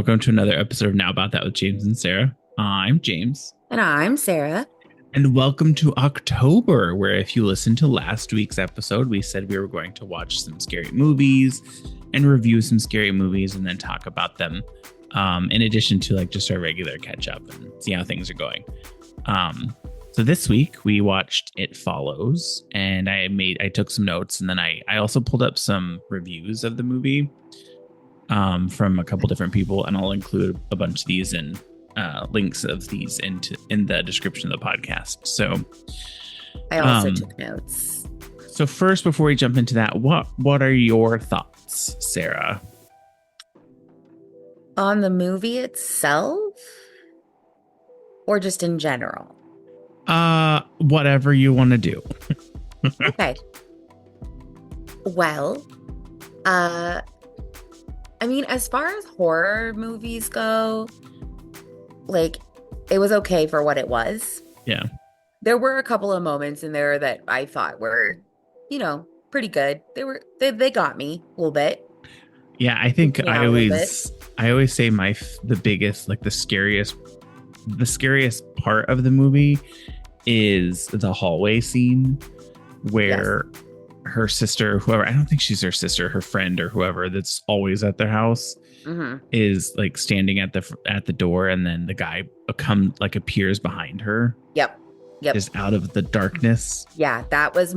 welcome to another episode of Now About That with James and Sarah. I'm James. And I'm Sarah. And welcome to October, where if you listened to last week's episode, we said we were going to watch some scary movies and review some scary movies and then talk about them, in addition to like just our regular catch up and see how things are going. So this week we watched It Follows, and I took some notes, and then I also pulled up some reviews of the movie from a couple different people, and I'll include a bunch of these and links of these in the description of the podcast. So I also took notes. So first, before we jump into that, what are your thoughts, Sarah? On the movie itself? Or just in general? Whatever you want to do. Okay. Well, I mean, as far as horror movies go, like, it was okay for what it was. Yeah. There were a couple of moments in there that I thought were, pretty good. They got me a little bit. Yeah, I think I always say the biggest, like the scariest part of the movie is the hallway scene where her sister, whoever, I don't think she's her sister, her friend or whoever that's always at their house, is like standing at the door, and then the guy appears behind her. Yep. Just out of the darkness. Yeah, that was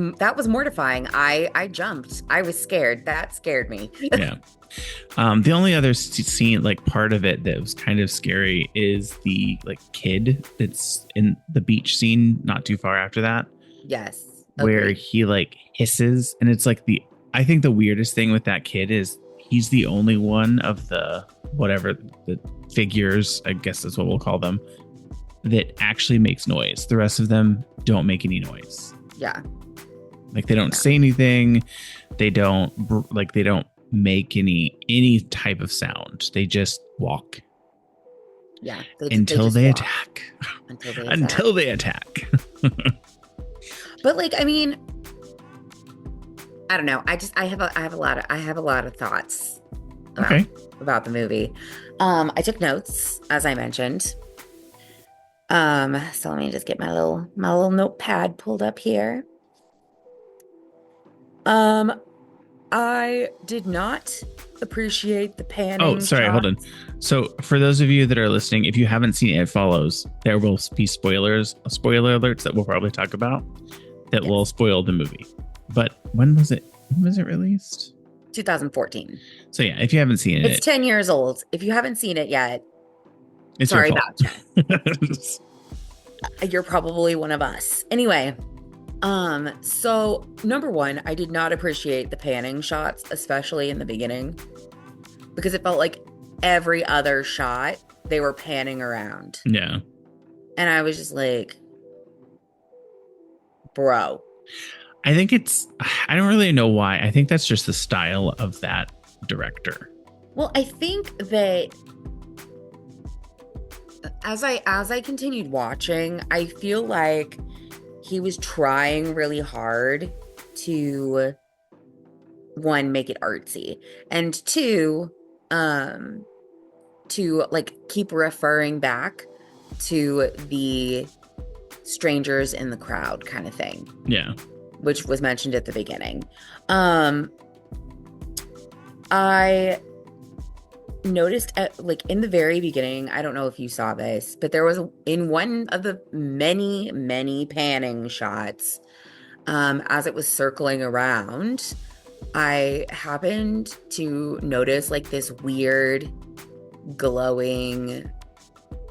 mortifying. I jumped. I was scared. That scared me. Yeah. The only other scene, like part of it that was kind of scary, is the like kid that's in the beach scene not too far after that. Yes. Where he like hisses, and it's like I think the weirdest thing with that kid is he's the only one of the figures, I guess that's what we'll call them, that actually makes noise. The rest of them don't make any noise. Yeah. Like they don't say anything. They don't make any type of sound. They just walk. Yeah. Until they attack. Until they attack. But like, I mean, I don't know. I have a lot of thoughts about the movie. I took notes, as I mentioned. So let me just get my little notepad pulled up here. I did not appreciate the panning. Oh, sorry, hold on. So for those of you that are listening, if you haven't seen It Follows, there will be spoiler alerts that we'll probably talk about that will spoil the movie. But when was it released? 2014. So yeah, if you haven't seen it's 10 years old. If you haven't seen it yet, it's sorry your about that. You're probably one of us. Anyway, so number one, I did not appreciate the panning shots, especially in the beginning, because it felt like every other shot they were panning around. Yeah. And I was just like, bro. I think I don't really know why. I think that's just the style of that director. Well, I think that as I continued watching, I feel like he was trying really hard to, one, make it artsy, and two, to like keep referring back to the strangers in the crowd kind of thing. Yeah. Which was mentioned at the beginning. I noticed in the very beginning, I don't know if you saw this, but there was in one of the many panning shots, as it was circling around, I happened to notice like this weird glowing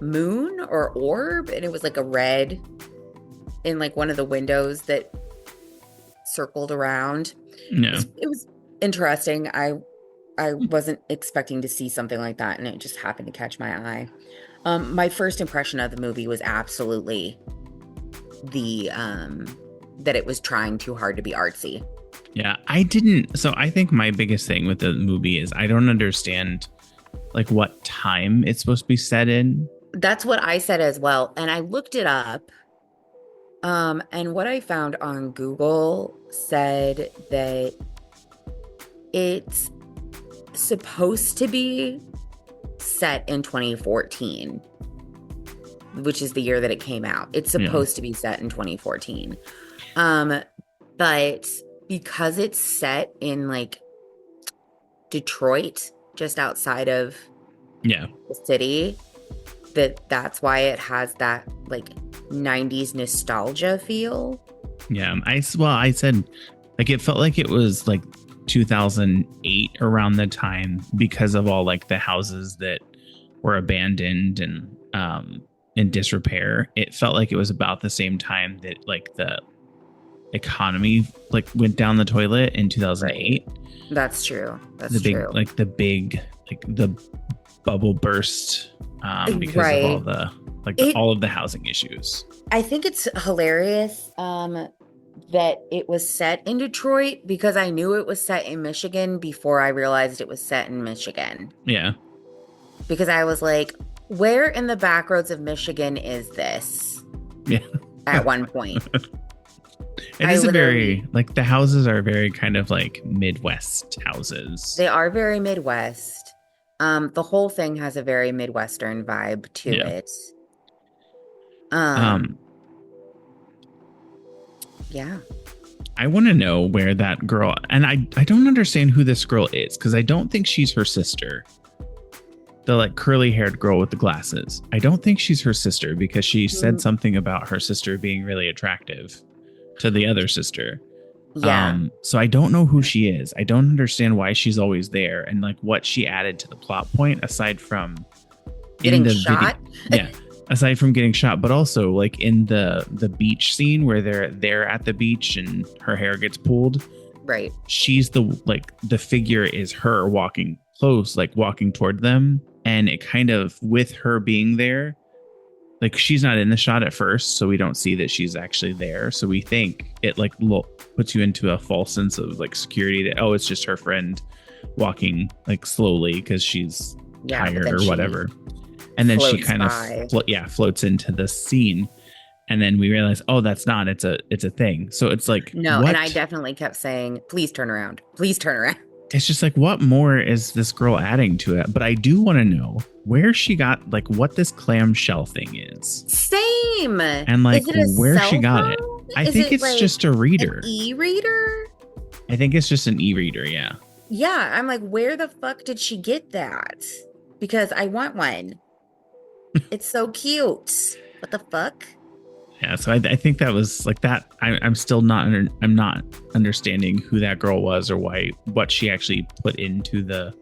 moon or orb, and it was like a red in like one of the windows that circled around. Yeah. It was interesting. I wasn't expecting to see something like that, and it just happened to catch my eye. My first impression of the movie was absolutely that it was trying too hard to be artsy. Yeah, I didn't. So I think my biggest thing with the movie is I don't understand like what time it's supposed to be set in. That's what I said as well. And I looked it up. And what I found on Google said that it's supposed to be set in 2014, which is the year that it came out. It's Yeah. supposed to be set in 2014. But because it's set in like Detroit, just outside of Yeah. the city, that's why it has that like 90s nostalgia feel. Yeah. I said like it felt like it was like 2008 around the time because of all like the houses that were abandoned and in disrepair. It felt like it was about the same time that like the economy like went down the toilet in 2008. Right. That's true. That's the big true. like the bubble burst because Right. of all the all of the housing issues. I think it's hilarious that it was set in Detroit because I knew it was set in Michigan before I realized it was set in Michigan. Yeah. Because I was like, where in the back roads of Michigan is this? Yeah. At one point. It is a very like the houses are very kind of like Midwest houses. They are very Midwest. The whole thing has a very Midwestern vibe to it. Yeah. I want to know where that girl, and I don't understand who this girl is because I don't think she's her sister. The like curly haired girl with the glasses. I don't think she's her sister because she said something about her sister being really attractive to the other sister. Yeah. So I don't know who she is. I don't understand why she's always there and like what she added to the plot point aside from getting shot. Yeah. Aside from getting shot, but also like in the beach scene where they're at the beach and her hair gets pulled. Right. She's the figure is her walking close, like walking toward them. And it kind of with her being there, like she's not in the shot at first, so we don't see that she's actually there. So we think it like puts you into a false sense of like security that, oh, it's just her friend walking like slowly because she's tired or whatever. And then she kind of floats into the scene. And then we realize, oh, that's not, it's a thing. So it's like, no, and I definitely kept saying, please turn around. Please turn around. It's just like, what more is this girl adding to it? But I do want to know where she got, like, what this clamshell thing is. Same. And like, where she got it. I think it's like just a reader. An e-reader? I think it's just an e-reader, yeah. Yeah, I'm like, where the fuck did she get that? Because I want one. It's so cute. What the fuck? Yeah, so I think that was like that. I'm still not I'm not understanding who that girl was or what she actually put into the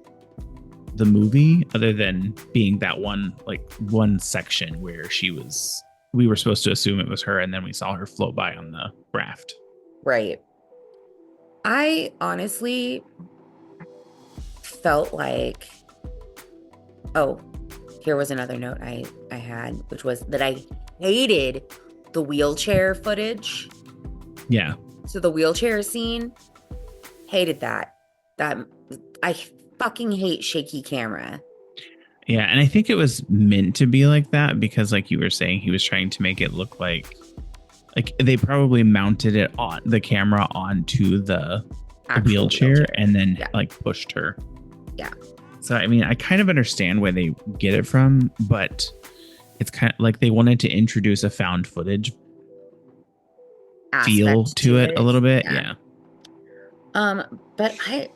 movie, other than being that one section where we were supposed to assume it was her, and then we saw her float by on the raft. Right. I honestly felt like, oh, here was another note I had, which was that I hated the wheelchair footage. Yeah. So the wheelchair scene, hated that. I fucking hate shaky camera. Yeah, and I think it was meant to be like that because, like you were saying, he was trying to make it look like they probably mounted it on the camera onto the wheelchair and then like pushed her. Yeah. So I mean, I kind of understand where they get it from, but it's kind of like they wanted to introduce a found footage feel to it a little bit. Yeah. But I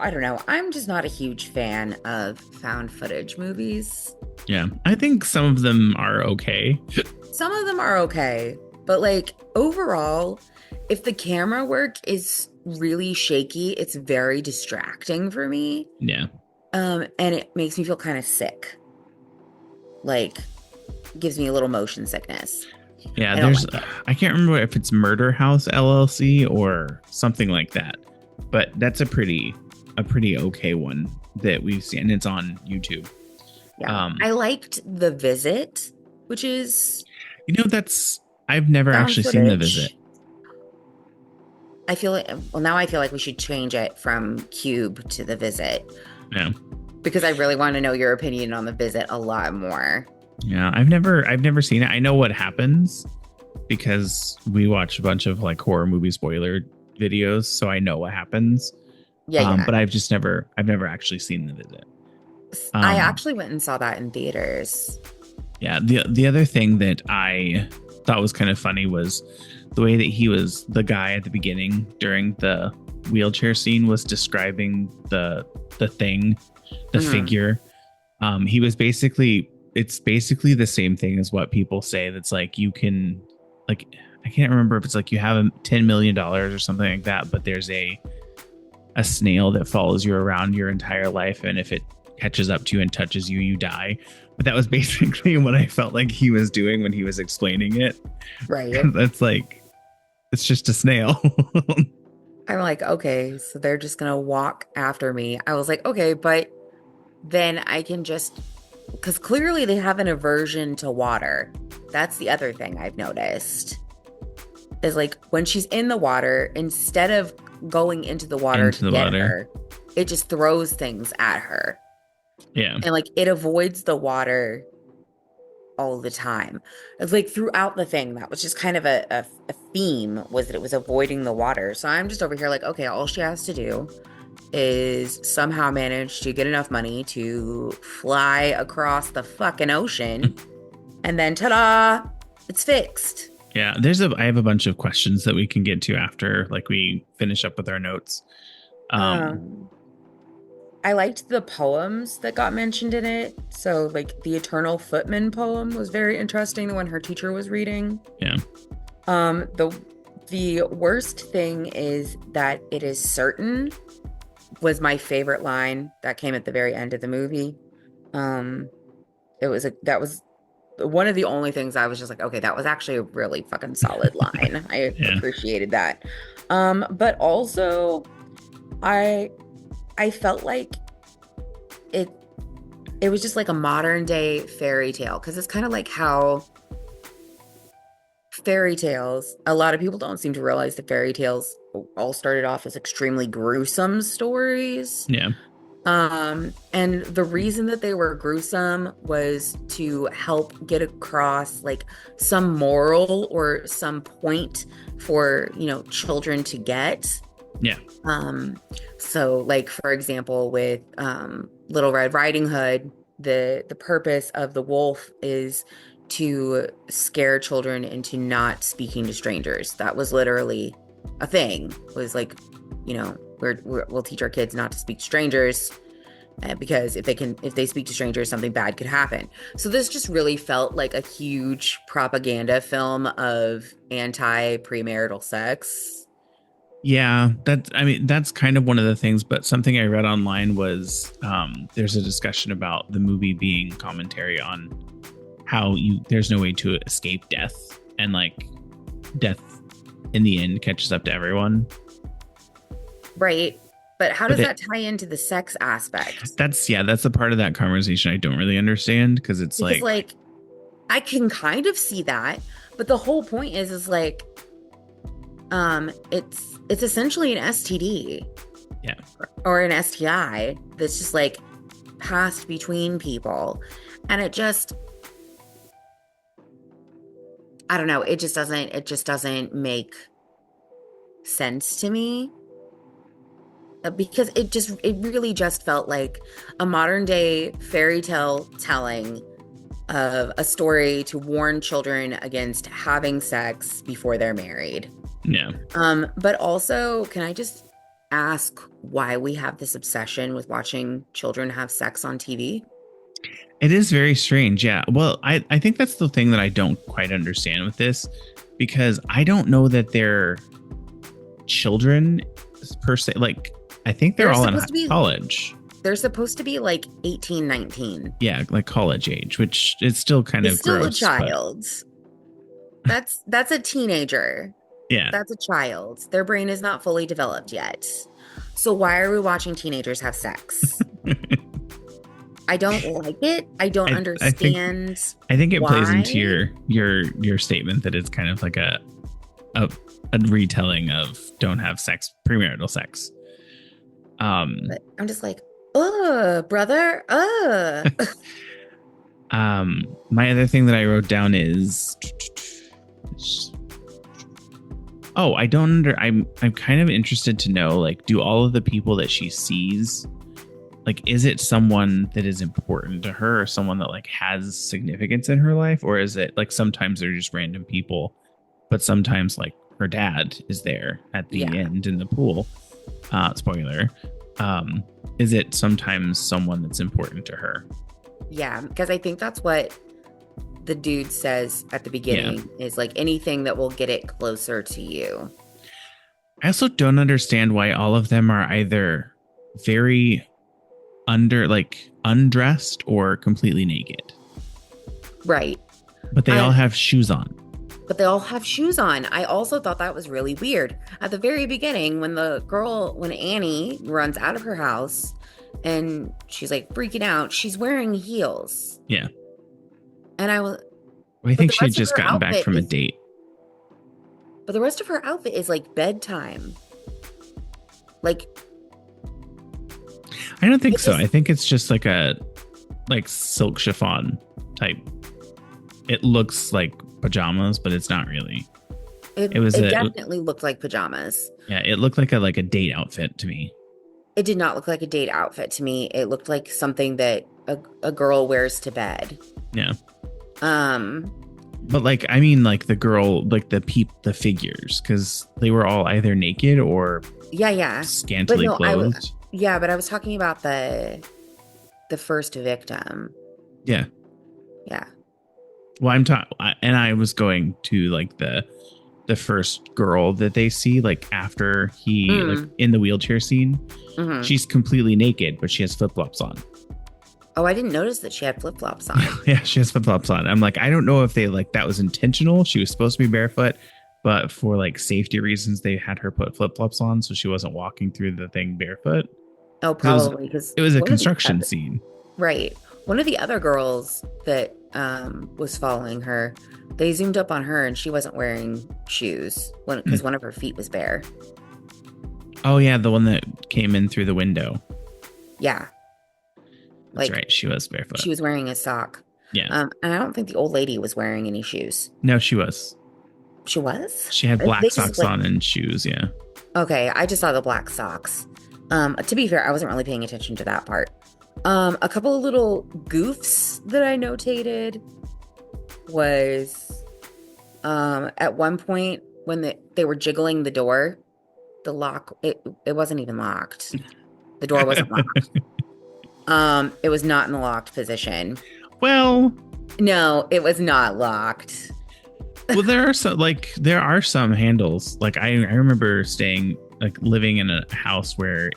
don't know. I'm just not a huge fan of found footage movies. Yeah. I think some of them are okay. Some of them are okay. But like overall, if the camera work is really shaky, it's very distracting for me. Yeah. And it makes me feel kind of sick. Like, gives me a little motion sickness. Yeah, I can't remember if it's Murder House LLC or something like that, but that's a pretty okay one that we've seen. It's on YouTube. Yeah, I liked The Visit, which is, I've never actually seen The Visit. I feel like we should change it from Cube to The Visit. Yeah. Because I really want to know your opinion on The Visit a lot more. Yeah, I've never seen it. I know what happens because we watch a bunch of like horror movie spoiler videos, so I know what happens. Yeah. But I've never actually seen The Visit. I Um, actually went and saw that in theaters. yeah. The other thing that I thought was kind of funny was the way that the guy at the beginning during the wheelchair scene was describing the thing, the Hmm. figure. He was basically it's basically the same thing as what people say. That's like you can like I can't remember if it's like you have $10 million or something like that, but there's a snail that follows you around your entire life, and if it catches up to you and touches you, you die. But that was basically what I felt like he was doing when he was explaining it. Right. That's like it's just a snail. I'm like, okay, so they're just gonna walk after me. I was like, okay, but then I can just, because clearly they have an aversion to water. That's the other thing I've noticed is like when she's in the water, instead of going into the water Into to the get water. her, it just throws things at her. Yeah. And like it avoids the water all the time. It's like throughout the thing, that was just kind of a theme, was that it was avoiding the water. So I'm just over here like, okay, all she has to do is somehow manage to get enough money to fly across the fucking ocean, and then ta-da, it's fixed. Yeah, I have a bunch of questions that we can get to after like we finish up with our notes. Um Um, I liked the poems that got mentioned in it. So like the Eternal Footman poem was very interesting, the one her teacher was reading. yeah. The worst thing is that it is certain was my favorite line that came at the very end of the movie. Um, that was one of the only things I was just like, okay, that was actually a really fucking solid line. I Yeah. appreciated that. But also I I felt like it it was just like a modern day fairy tale, because it's kind of like how fairy tales, a lot of people don't seem to realize that fairy tales all started off as extremely gruesome stories. Yeah. And the reason that they were gruesome was to help get across like some moral or some point for, children to get. Yeah. Um, so like for example, with Little Red Riding Hood, the purpose of the wolf is to scare children into not speaking to strangers. That was literally a thing. Was like, we'll teach our kids not to speak to strangers, because if they speak to strangers, something bad could happen. So this just really felt like a huge propaganda film of anti-premarital sex. Yeah, that's kind of one of the things, but something I read online was there's a discussion about the movie being commentary on how there's no way to escape death, and like death in the end catches up to everyone. Right. But how But does that tie into the sex aspect? that's the part of that conversation I don't really understand, because it's Because like I can kind of see that, but the whole point is like it's essentially an STD. Yeah. Or an STI that's just like passed between people. And it just, I don't know, it just doesn't make sense to me. Because it really just felt like a modern day fairy tale telling of a story to warn children against having sex before they're married. Yeah. But also, can I just ask why we have this obsession with watching children have sex on TV? It is very strange. Yeah. Well, I think that's the thing that I don't quite understand with this, because I don't know that they're children per se. Like, I think they're all in college. They're supposed to be like 18, 19. Yeah, like college age, which is still kind of still gross. A child. That's a teenager. Yeah. That's a child. Their brain is not fully developed yet. So why are we watching teenagers have sex? I don't like it. I don't understand. I think it why. Plays into your statement that it's kind of like a retelling of don't have sex, premarital sex. But I'm just like, brother, my other thing that I wrote down is, I'm kind of interested to know, like, do all of the people that she sees, like, is it someone that is important to her, or someone that like has significance in her life, or is it like sometimes they're just random people, but sometimes like her dad is there at the Yeah. end in the pool. Spoiler. Is it sometimes someone that's important to her? Yeah, because I think that's what the dude says at the Yeah. beginning is like anything that will get it closer to you. I also don't understand why all of them are either very like undressed or completely naked, Right. but they all Um, have shoes on. but they all have shoes on. I also thought that was really weird. At the very beginning, when Annie runs out of her house and she's like freaking out, she's wearing heels. Yeah. And I was, I but think the she had rest of just her gotten back outfit from a is, date. but the rest of her outfit is like bedtime. Like, I don't think it so. just, I think it's just like a like silk chiffon type. It looks like pajamas, but it's not really. It was it a definitely looked like pajamas. yeah, it looked like a date outfit to me. It did not look like a date outfit to me. It looked like something that a girl wears to bed. Yeah. Um, But like I mean like the girl, like the figures, because they were all either naked or yeah, yeah. But scantily no, clothed. yeah, but I was talking about the first victim. Yeah. Yeah. Well, and I was going to like the first girl that they see, like after he like in the wheelchair scene. Mm-hmm. She's completely naked, but she has flip-flops on. Oh, I didn't notice that she had flip-flops on. Yeah, she has flip-flops on. I'm like, I don't know if they like that was intentional. She was supposed to be barefoot, but for like safety reasons, they had her put flip-flops on so she wasn't walking through the thing barefoot. Oh, probably because It was a construction scene. Right. One of the other girls that was following her, they zoomed up on her and she wasn't wearing shoes because one of her feet was bare. Oh yeah, the one that came in through the window. Yeah. That's right. She was barefoot. She was wearing a sock. Yeah. And I don't think the old lady was wearing any shoes. No, she was. She was? She had black socks on and shoes, yeah. Okay, I just saw the black socks. To be fair, I wasn't really paying attention to that part. A couple of little goofs that I notated was at one point when they were jiggling the door, the lock, it wasn't even locked. The door wasn't locked. It was not in the locked position. Well, no, it was not locked. Well, there are some handles. Like I remember living in a house where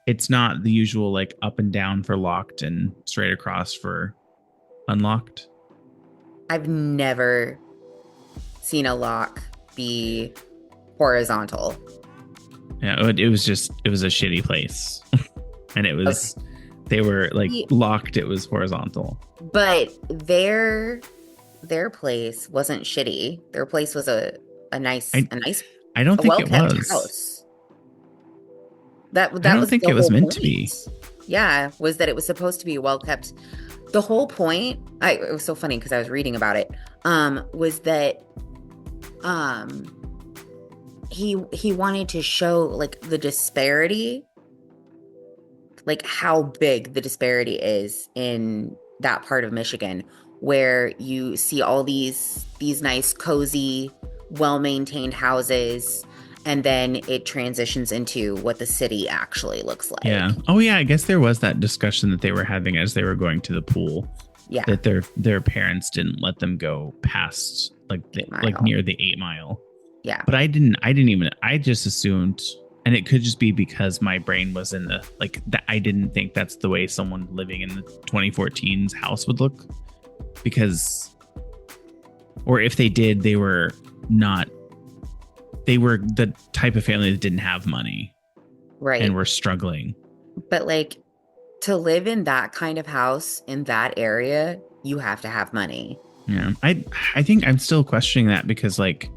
it's not the usual like up and down for locked and straight across for unlocked. I've never seen a lock be horizontal. Yeah, it was a shitty place. And it was, okay. They were like locked. It was horizontal. But their place wasn't shitty. Their place was a nice. I don't think it was. House. That I don't think it was meant to be. Yeah, was that it was supposed to be well kept. The whole point, it was so funny because I was reading about it. Was that he wanted to show like the disparity, like how big the disparity is in that part of Michigan, where you see all these nice, cozy, well-maintained houses, and then it transitions into what the city actually looks like. Yeah. Oh, yeah. I guess there was that discussion that they were having as they were going to the pool. Yeah. That their parents didn't let them go past like near the 8 Mile. Yeah. But I just assumed, and it could just be because my brain was in the like that. I didn't think that's the way someone living in the 2014's house would look, because, or if they did, they were the type of family that didn't have money. Right. And were struggling. But like to live in that kind of house in that area, you have to have money. Yeah. I think I'm still questioning that because like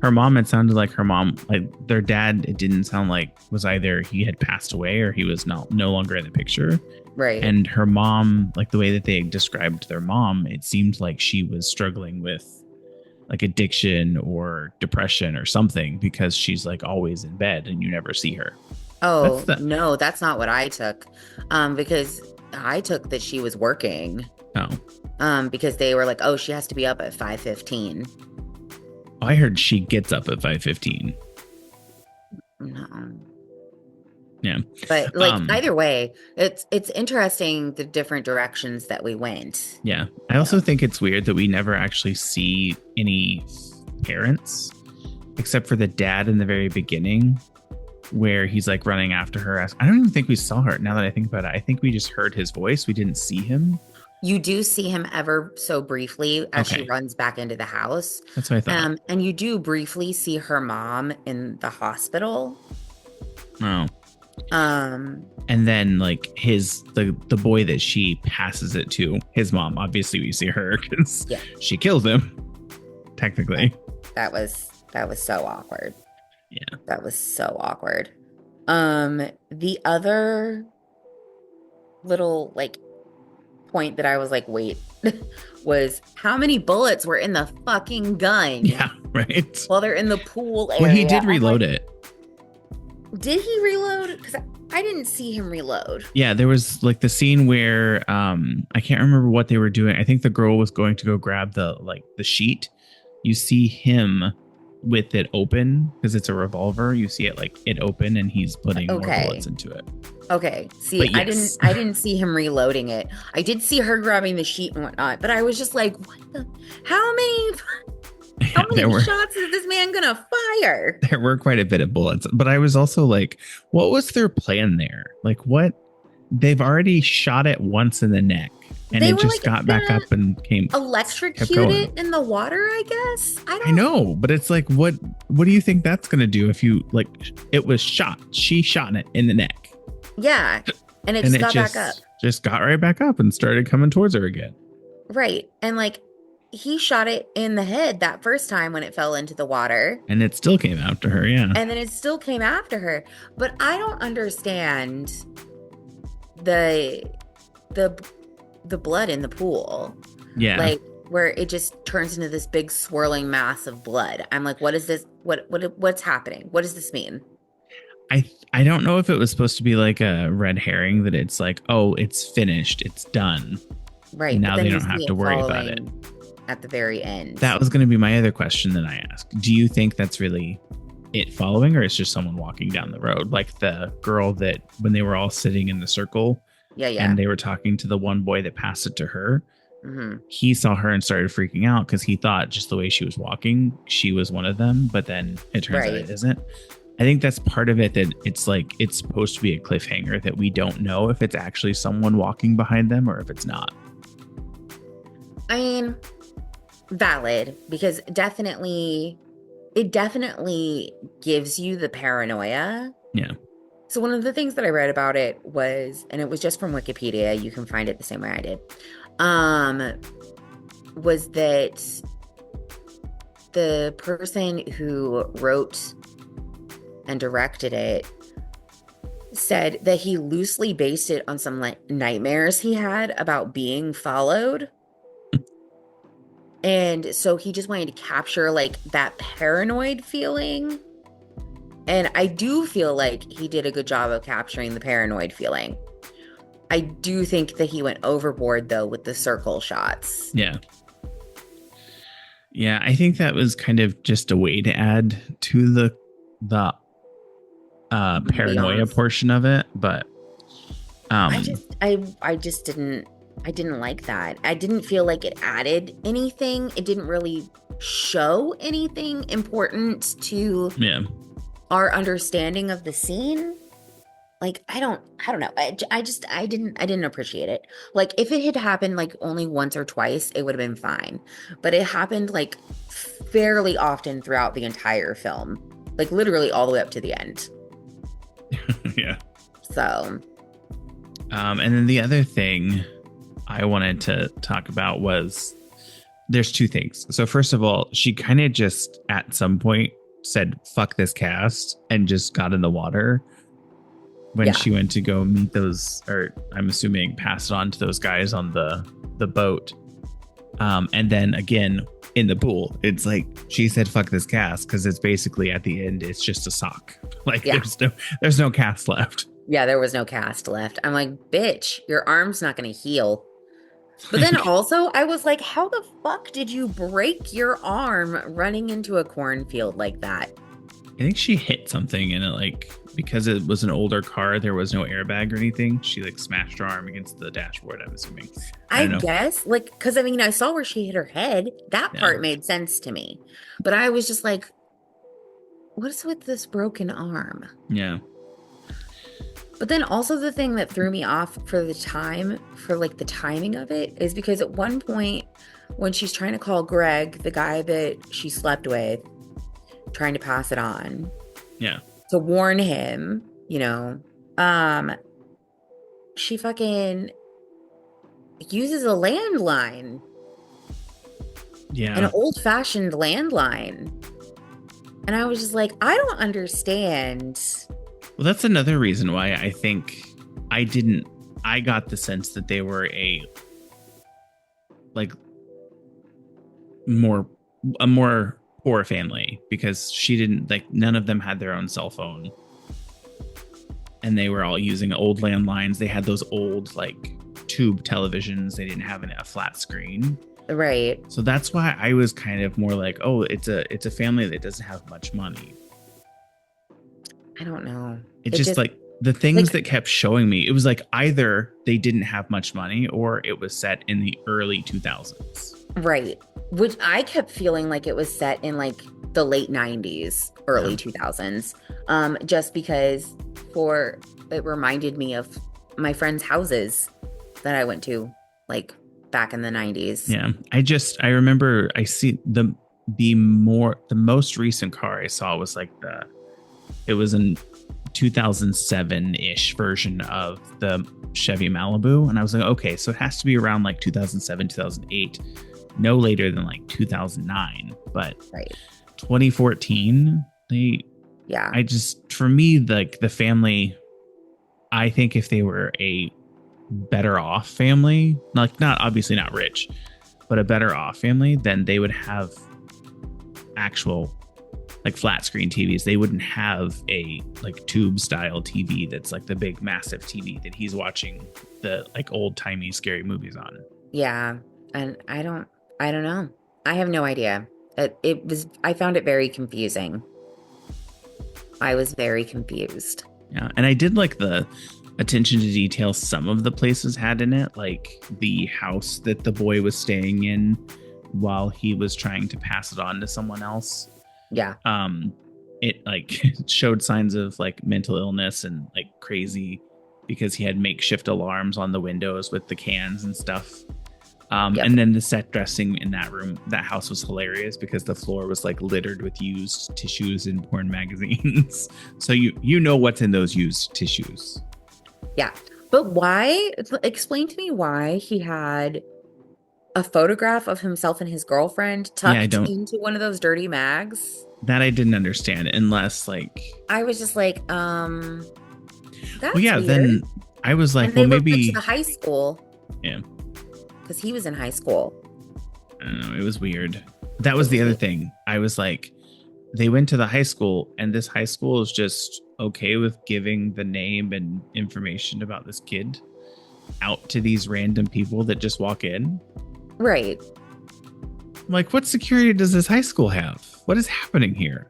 her mom, it sounded like her mom, like their dad, it didn't sound like was either he had passed away or he was no longer in the picture. Right. And her mom, like the way that they described their mom, it seemed like she was struggling with like addiction or depression or something, because she's like always in bed and you never see her. That's Oh, the no, that's not what I took. Because I took that she was working. oh. Because they were like, oh, she has to be up at 5:15. I heard she gets up at 5:15. No. Yeah. But like either way, it's interesting the different directions that we went. Yeah. I also think it's weird that we never actually see any parents except for the dad in the very beginning where he's like running after her. I don't even think we saw her now that I think about it. I think we just heard his voice. We didn't see him. You do see him ever so briefly as she Okay. runs back into the house. That's what I thought. And you do briefly see her mom in the hospital. Oh. Um, And then like the boy that she passes it to, his mom, obviously we see her because she kills him, technically. that was so awkward. Yeah. That was so awkward. The other little like point that I was like, wait, was how many bullets were in the fucking gun? Yeah, right. While they're in the pool area. Well, he did reload it. Did he reload? Because I didn't see him reload. Yeah, there was like the scene where I can't remember what they were doing. I think the girl was going to go grab the sheet. You see him with it open because it's a revolver. You see it like it open and he's putting more bullets into it. Okay. See, Yes. I didn't see him reloading it. I did see her grabbing the sheet and whatnot, but I was just like, what the? How many shots is this man gonna fire? There were quite a bit of bullets, but I was also like, what was their plan there? Like, what? They've already shot it once in the neck, and it just got back up and came electrocuted in the water. I guess I know, but it's like, what do you think that's gonna do if you like? It was shot. She shot it in the neck. Yeah, and it just got back up. Just got right back up and started coming towards her again. Right, and like. He shot it in the head that first time when it fell into the water. And it still came after her, yeah. And then it still came after her. But I don't understand the blood in the pool. Yeah. Like where it just turns into this big swirling mass of blood. I'm like, what is this? What's happening? What does this mean? I don't know if it was supposed to be like a red herring that it's like, oh, it's finished. It's done. Right. Now they don't have to worry about it. At the very end. That was going to be my other question that I asked. Do you think that's really it following, or it's just someone walking down the road? Like the girl that when they were all sitting in the circle and they were talking to the one boy that passed it to her. Mm-hmm. He saw her and started freaking out because he thought just the way she was walking, she was one of them. But then it turns out it isn't. I think that's part of it, that it's like it's supposed to be a cliffhanger that we don't know if it's actually someone walking behind them or if it's not. I mean, valid, because it definitely gives you the paranoia. Yeah. So one of the things that I read about it was, and it was just from Wikipedia, you can find it the same way I did, was that the person who wrote and directed it said that he loosely based it on some like nightmares he had about being followed. And so he just wanted to capture like that paranoid feeling. And I do feel like he did a good job of capturing the paranoid feeling. I do think that he went overboard though with the circle shots. Yeah. Yeah, I think that was kind of just a way to add to the paranoia portion of it, but I just didn't like that. I didn't feel like it added anything. It didn't really show anything important to our understanding of the scene. Like, I don't know. I didn't appreciate it. Like, if it had happened like only once or twice, it would have been fine. But it happened like fairly often throughout the entire film. Like literally all the way up to the end. Yeah. So. And then the other thing I wanted to talk about was there's two things. So first of all, she kind of just at some point said, fuck this cast, and just got in the water when she went to go meet those, or I'm assuming pass it on to those guys on the boat. And then again, in the pool. It's like she said, "Fuck this cast," because it's basically at the end, it's just a sock. Like Yeah. there's no cast left. Yeah, there was no cast left. I'm like, bitch, your arm's not going to heal. But then Like, also, I was like, how the fuck did you break your arm running into a cornfield like that? I think she hit something and it like because it was an older car, there was no airbag or anything. She like smashed her arm against the dashboard. I'm assuming. I I don't know. guess, like, because I mean, I saw where she hit her head. That Yeah, part made sense to me. But I was just like, what's with this broken arm? yeah, But then also the thing that threw me off for the time, for like the timing of it, is because at one point when she's trying to call Greg, the guy that she slept with, trying to pass it on yeah, to warn him, you know, she fucking uses a landline, an yeah. old-fashioned landline. And I was just like, I don't understand. Well, that's another reason why I think I didn't. I got the sense that they were like more a more poor family because she didn't like none of them had their own cell phone, and they were all using old landlines. They had those old like tube televisions. They didn't have a flat screen. Right. So that's why I was kind of more like, oh, it's a family that doesn't have much money. I don't know. It just like the things like, that kept showing me, it was like either they didn't have much money or it was set in the early 2000s. right. Which I kept feeling like it was set in like the late 90s, early Yeah. 2000s. Just because it reminded me of my friends' houses that I went to like back in the 90s. Yeah. I remember I see the most recent car I saw was like it was an 2007-ish version of the Chevy Malibu. And I was like, okay, so it has to be around like 2007, 2008, no later than like 2009. But Right. 2014, Yeah. for me, like the family, I think if they were a better off family, like not obviously not rich, but a better off family, then they would have actual like flat screen TVs. They wouldn't have a like tube style TV that's like the big massive TV that he's watching the like old timey scary movies on. Yeah. And I don't know. I have no idea. I found it very confusing. I was very confused. Yeah. And I did like the attention to detail some of the places had in it, like the house that the boy was staying in while he was trying to pass it on to someone else. Yeah. It like showed signs of like mental illness and like crazy because he had makeshift alarms on the windows with the cans and stuff. Yep. And then the set dressing in that house was hilarious because the floor was like littered with used tissues and porn magazines. So you know what's in those used tissues. Yeah. But why? Explain to me why he had a photograph of himself and his girlfriend tucked into one of those dirty mags. That I didn't understand unless like I was just like, that's well, yeah, weird. then I was like, and well, they maybe went to the high school. Yeah. Because he was in high school. I don't know. It was weird. That was the other thing. I was like, they went to the high school, and this high school is just okay with giving the name and information about this kid out to these random people that just walk in. Right. Like, what security does this high school have? What is happening here?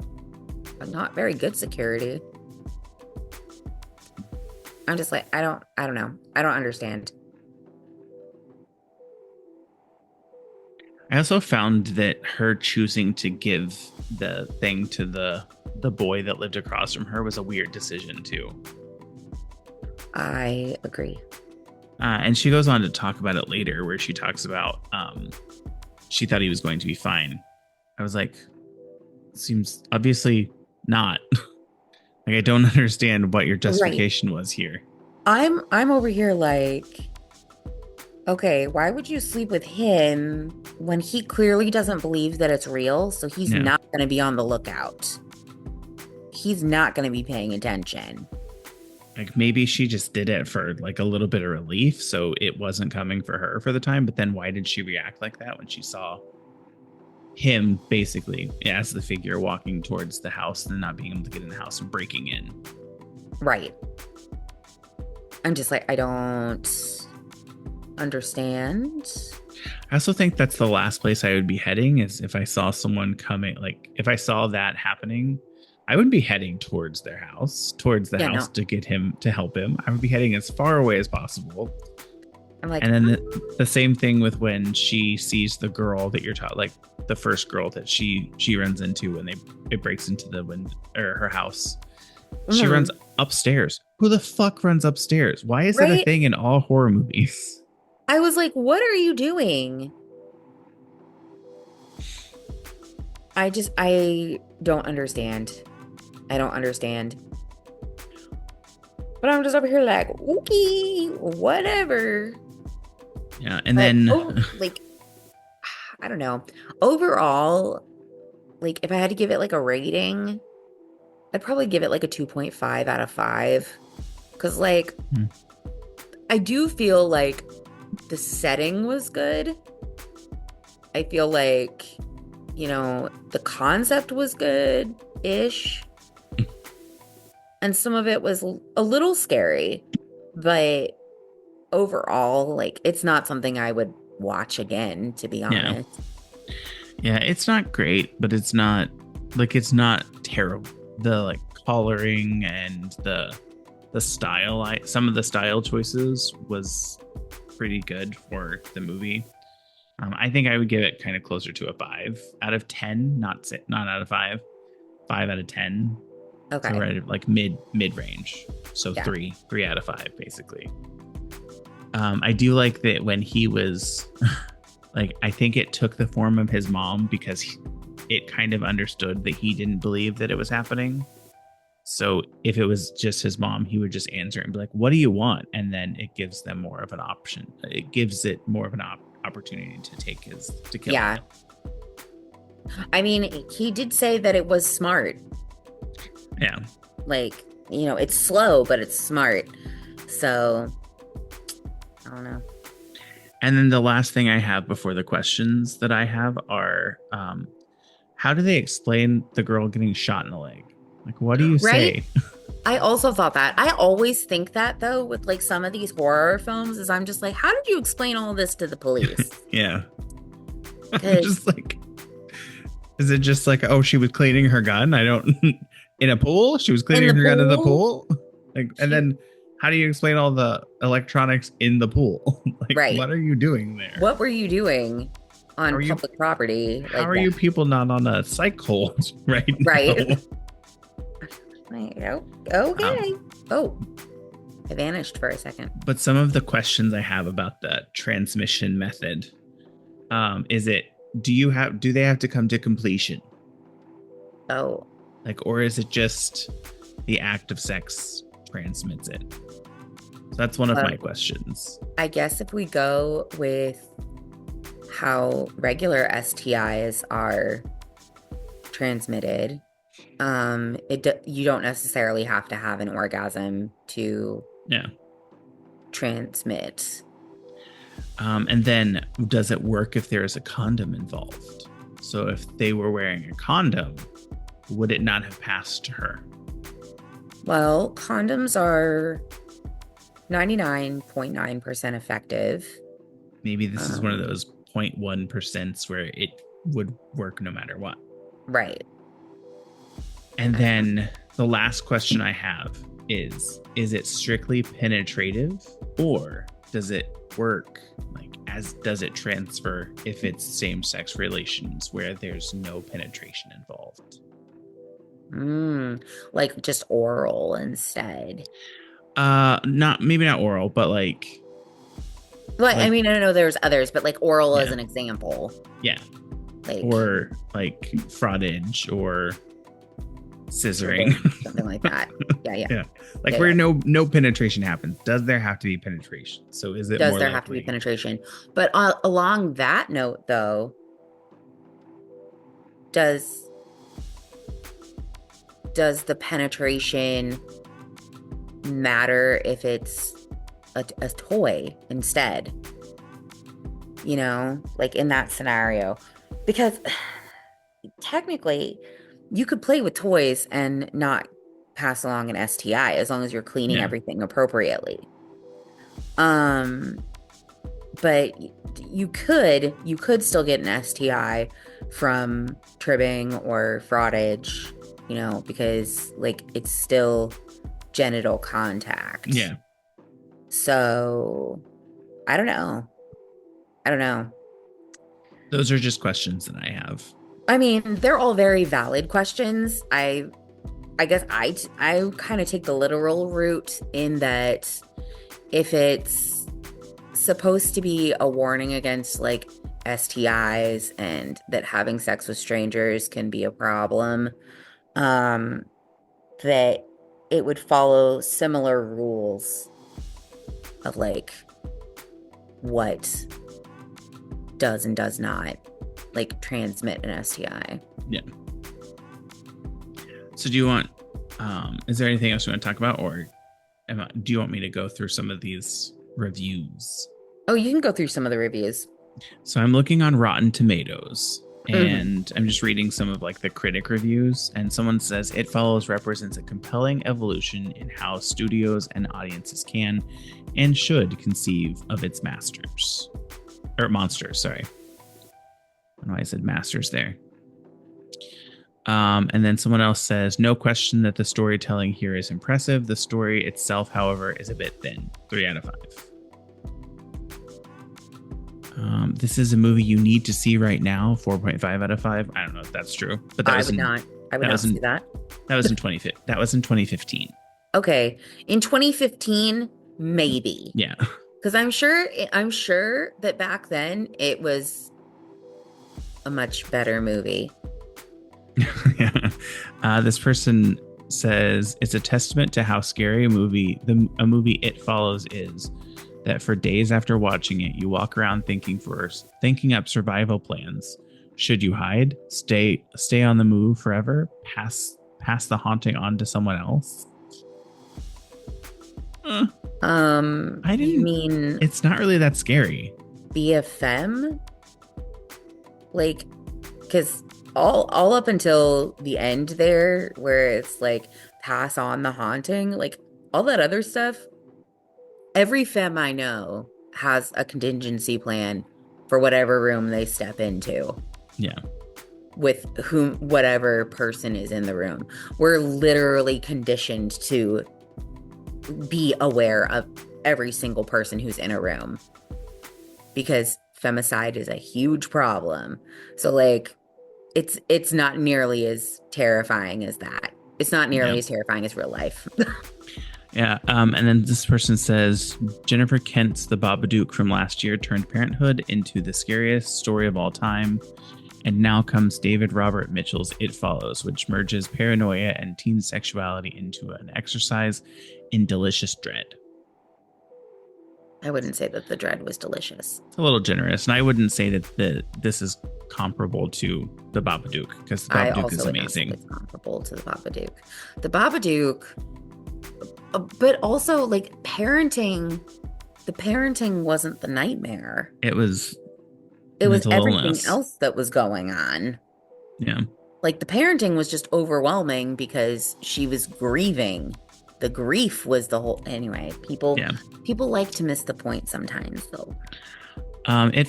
Not very good security. I'm just like, I don't know. I don't understand. I also found that her choosing to give the thing to the boy that lived across from her was a weird decision too. I agree. And she goes on to talk about it later, where she talks about she thought he was going to be fine. I was like, seems obviously not. Like, I don't understand what your justification was here. I'm over here like, okay, why would you sleep with him when he clearly doesn't believe that it's real? So he's not going to be on the lookout. He's not going to be paying attention. Like, maybe she just did it for like a little bit of relief, so it wasn't coming for her for the time. But then why did she react like that when she saw him basically as the figure walking towards the house and not being able to get in the house and breaking in. Right. I'm just like, I don't understand. I also think that's the last place I would be heading is if I saw someone coming, like if I saw that happening, I would be heading towards their house, towards the house to get him, to help him. I would be heading as far away as possible. I'm like, and then the same thing with when she sees the girl that you're taught, like the first girl that she runs into when it breaks into the window or her house. She runs upstairs. Who the fuck runs upstairs? Why is that a thing in all horror movies? I was like, what are you doing? I don't understand. I don't understand. But I'm just over here like, okay, whatever. Yeah, and then like, I don't know. Overall, like if I had to give it like a rating, I'd probably give it like a 2.5 out of 5. Because like, I do feel like the setting was good. I feel like, you know, the concept was good-ish. And some of it was a little scary. But overall, like, it's not something I would watch again, to be honest. Yeah, it's not great, but it's not terrible. The like coloring and the style, some of the style choices was pretty good for the movie. I think I would give it kind of closer to a 5 out of 10, not out of 5. 5 out of 10. Okay. So right at like mid range. So 3 out of 5 basically. I do like that when he was like, I think it took the form of his mom because it kind of understood that he didn't believe that it was happening. So if it was just his mom, he would just answer and be like, what do you want? And then it gives them more of an option. It gives it more of an opportunity to kill him. I mean, he did say that it was smart. Yeah. Like, you know, it's slow, but it's smart. So, I don't know. And then the last thing I have before the questions that I have are, how do they explain the girl getting shot in the leg? Like, what do you say? I also thought that. I always think that, though, with like some of these horror films, is I'm just like, how did you explain all this to the police? Yeah. I'm just like, is it just like, oh, she was cleaning her gun? In a pool? She was cleaning her gun in the pool? Like, and then how do you explain all the electronics in the pool? Like, what are you doing there? What were you doing on public property? How are you people not on a psych hold right now? Right. Okay. I vanished for a second. But some of the questions I have about the transmission method, do they have to come to completion? Oh. Like, or is it just the act of sex transmits it? So that's one of my questions. I guess if we go with how regular STIs are transmitted, you don't necessarily have to have an orgasm to transmit. And then does it work if there is a condom involved? So if they were wearing a condom, would it not have passed to her? Well, condoms are 99.9% effective. Maybe this is one of those 0.1% where it would work no matter what. Right. And then the last question I have is it strictly penetrative, or does it work does it transfer if it's same-sex relations where there's no penetration involved? Like just oral instead. Maybe not oral, but like. I mean, I know there's others, but like oral as an example. Yeah. Or like frottage or scissoring, something like that. Yeah. Like where no penetration happens. Does there have to be penetration? So is it does there have to be penetration? But along that note, though, does the penetration matter if it's a toy instead? You know, like in that scenario, because technically, you could play with toys and not pass along an STI as long as you're cleaning Yeah. everything appropriately. Um, but you could still get an STI from tribbing or fraudage, because like it's still genital contact. Yeah. So I don't know. I don't know. Those are just questions that I have. I mean, they're all very valid questions. I guess I kind of take the literal route in that if it's supposed to be a warning against like STIs and that having sex with strangers can be a problem, um, that it would follow similar rules of like what does and does not like transmit an STI. Yeah. So do you want, is there anything else you want to talk about, or do you want me to go through some of these reviews? Oh, you can go through some of the reviews. So I'm looking on Rotten Tomatoes, Mhm. and I'm just reading some of like the critic reviews, and someone says It Follows represents a compelling evolution in how studios and audiences can and should conceive of its monsters. Sorry. I don't know why I said masters there. And then someone else says, no question that the storytelling here is impressive. The story itself, however, is a bit thin. 3 out of 5. This is a movie you need to see right now. 4.5 out of 5. I don't know if that's true, but that I would not see that. That was in 2015. That was in 2015. Okay. In 2015, maybe. Yeah. Because I'm sure that back then it was a much better movie. Yeah. This person says it's a testament to how scary a movie It Follows is, that for days after watching it, you walk around thinking up survival plans. Should you hide? Stay on the move forever? Pass the haunting on to someone else? I didn't You mean it's not really that scary. be a femme? Like, because all up until the end there, where it's like pass on the haunting, like all that other stuff, every femme I know has a contingency plan for whatever room they step into. Yeah. With whatever person is in the room. We're literally conditioned to be aware of every single person who's in a room because femicide is a huge problem. So like it's not nearly as terrifying as that. It's not nearly as terrifying as real life. Yeah. And then this person says Jennifer Kent's The Babadook from last year turned Parenthood into the scariest story of all time. And now comes David Robert Mitchell's It Follows, which merges paranoia and teen sexuality into an exercise in delicious dread. I wouldn't say that the dread was delicious. It's a little generous. And I wouldn't say that this is comparable to The Babadook, because The Babadook is amazing. It's comparable to The Babadook. The Babadook, but also like parenting, the parenting wasn't the nightmare. It was everything illness. else that was going on. Yeah. Like the parenting was just overwhelming because she was grieving. The grief was the whole. Anyway, people like to miss the point sometimes, though. It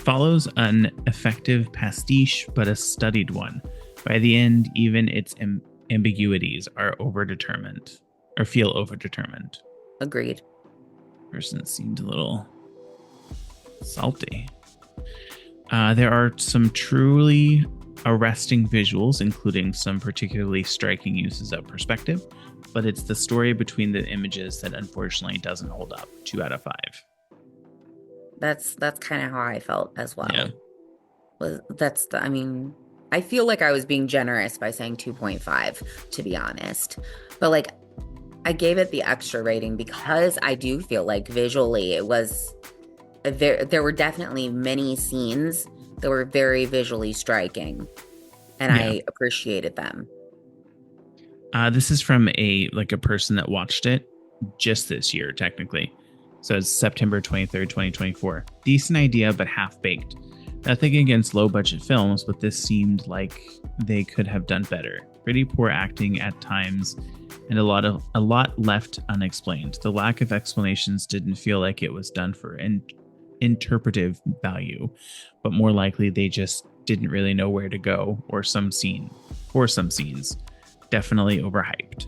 follows an effective pastiche, but a studied one. By the end, even its ambiguities are overdetermined or feel overdetermined. Agreed. Person seemed a little salty. There are some truly arresting visuals, including some particularly striking uses of perspective, but it's the story between the images that unfortunately doesn't hold up. 2 out of 5. That's kind of how I felt as well. Yeah. I mean, I feel like I was being generous by saying 2.5, to be honest. But like, I gave it the extra rating because I do feel like visually it was there were definitely many scenes that were very visually striking, and I appreciated them. This is from a person that watched it just this year, technically. So it's September 23rd, 2024. Decent idea, but half-baked. Nothing against low budget films, but this seemed like they could have done better. Pretty poor acting at times and a lot left unexplained. The lack of explanations didn't feel like it was done for interpretive value, but more likely they just didn't really know where to go or some scenes. Definitely overhyped.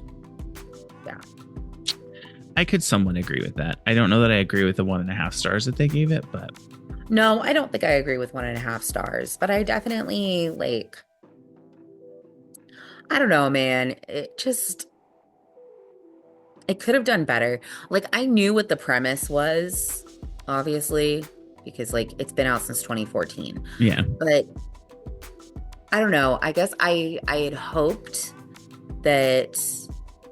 Yeah. I could somewhat agree with that. I don't know that I agree with the 1.5 stars that they gave it, but No, I don't think I agree with 1.5 stars, but I definitely I don't know, man. It could have done better. Like, I knew what the premise was, obviously, because it's been out since 2014. yeah. But I don't know. I guess I had hoped that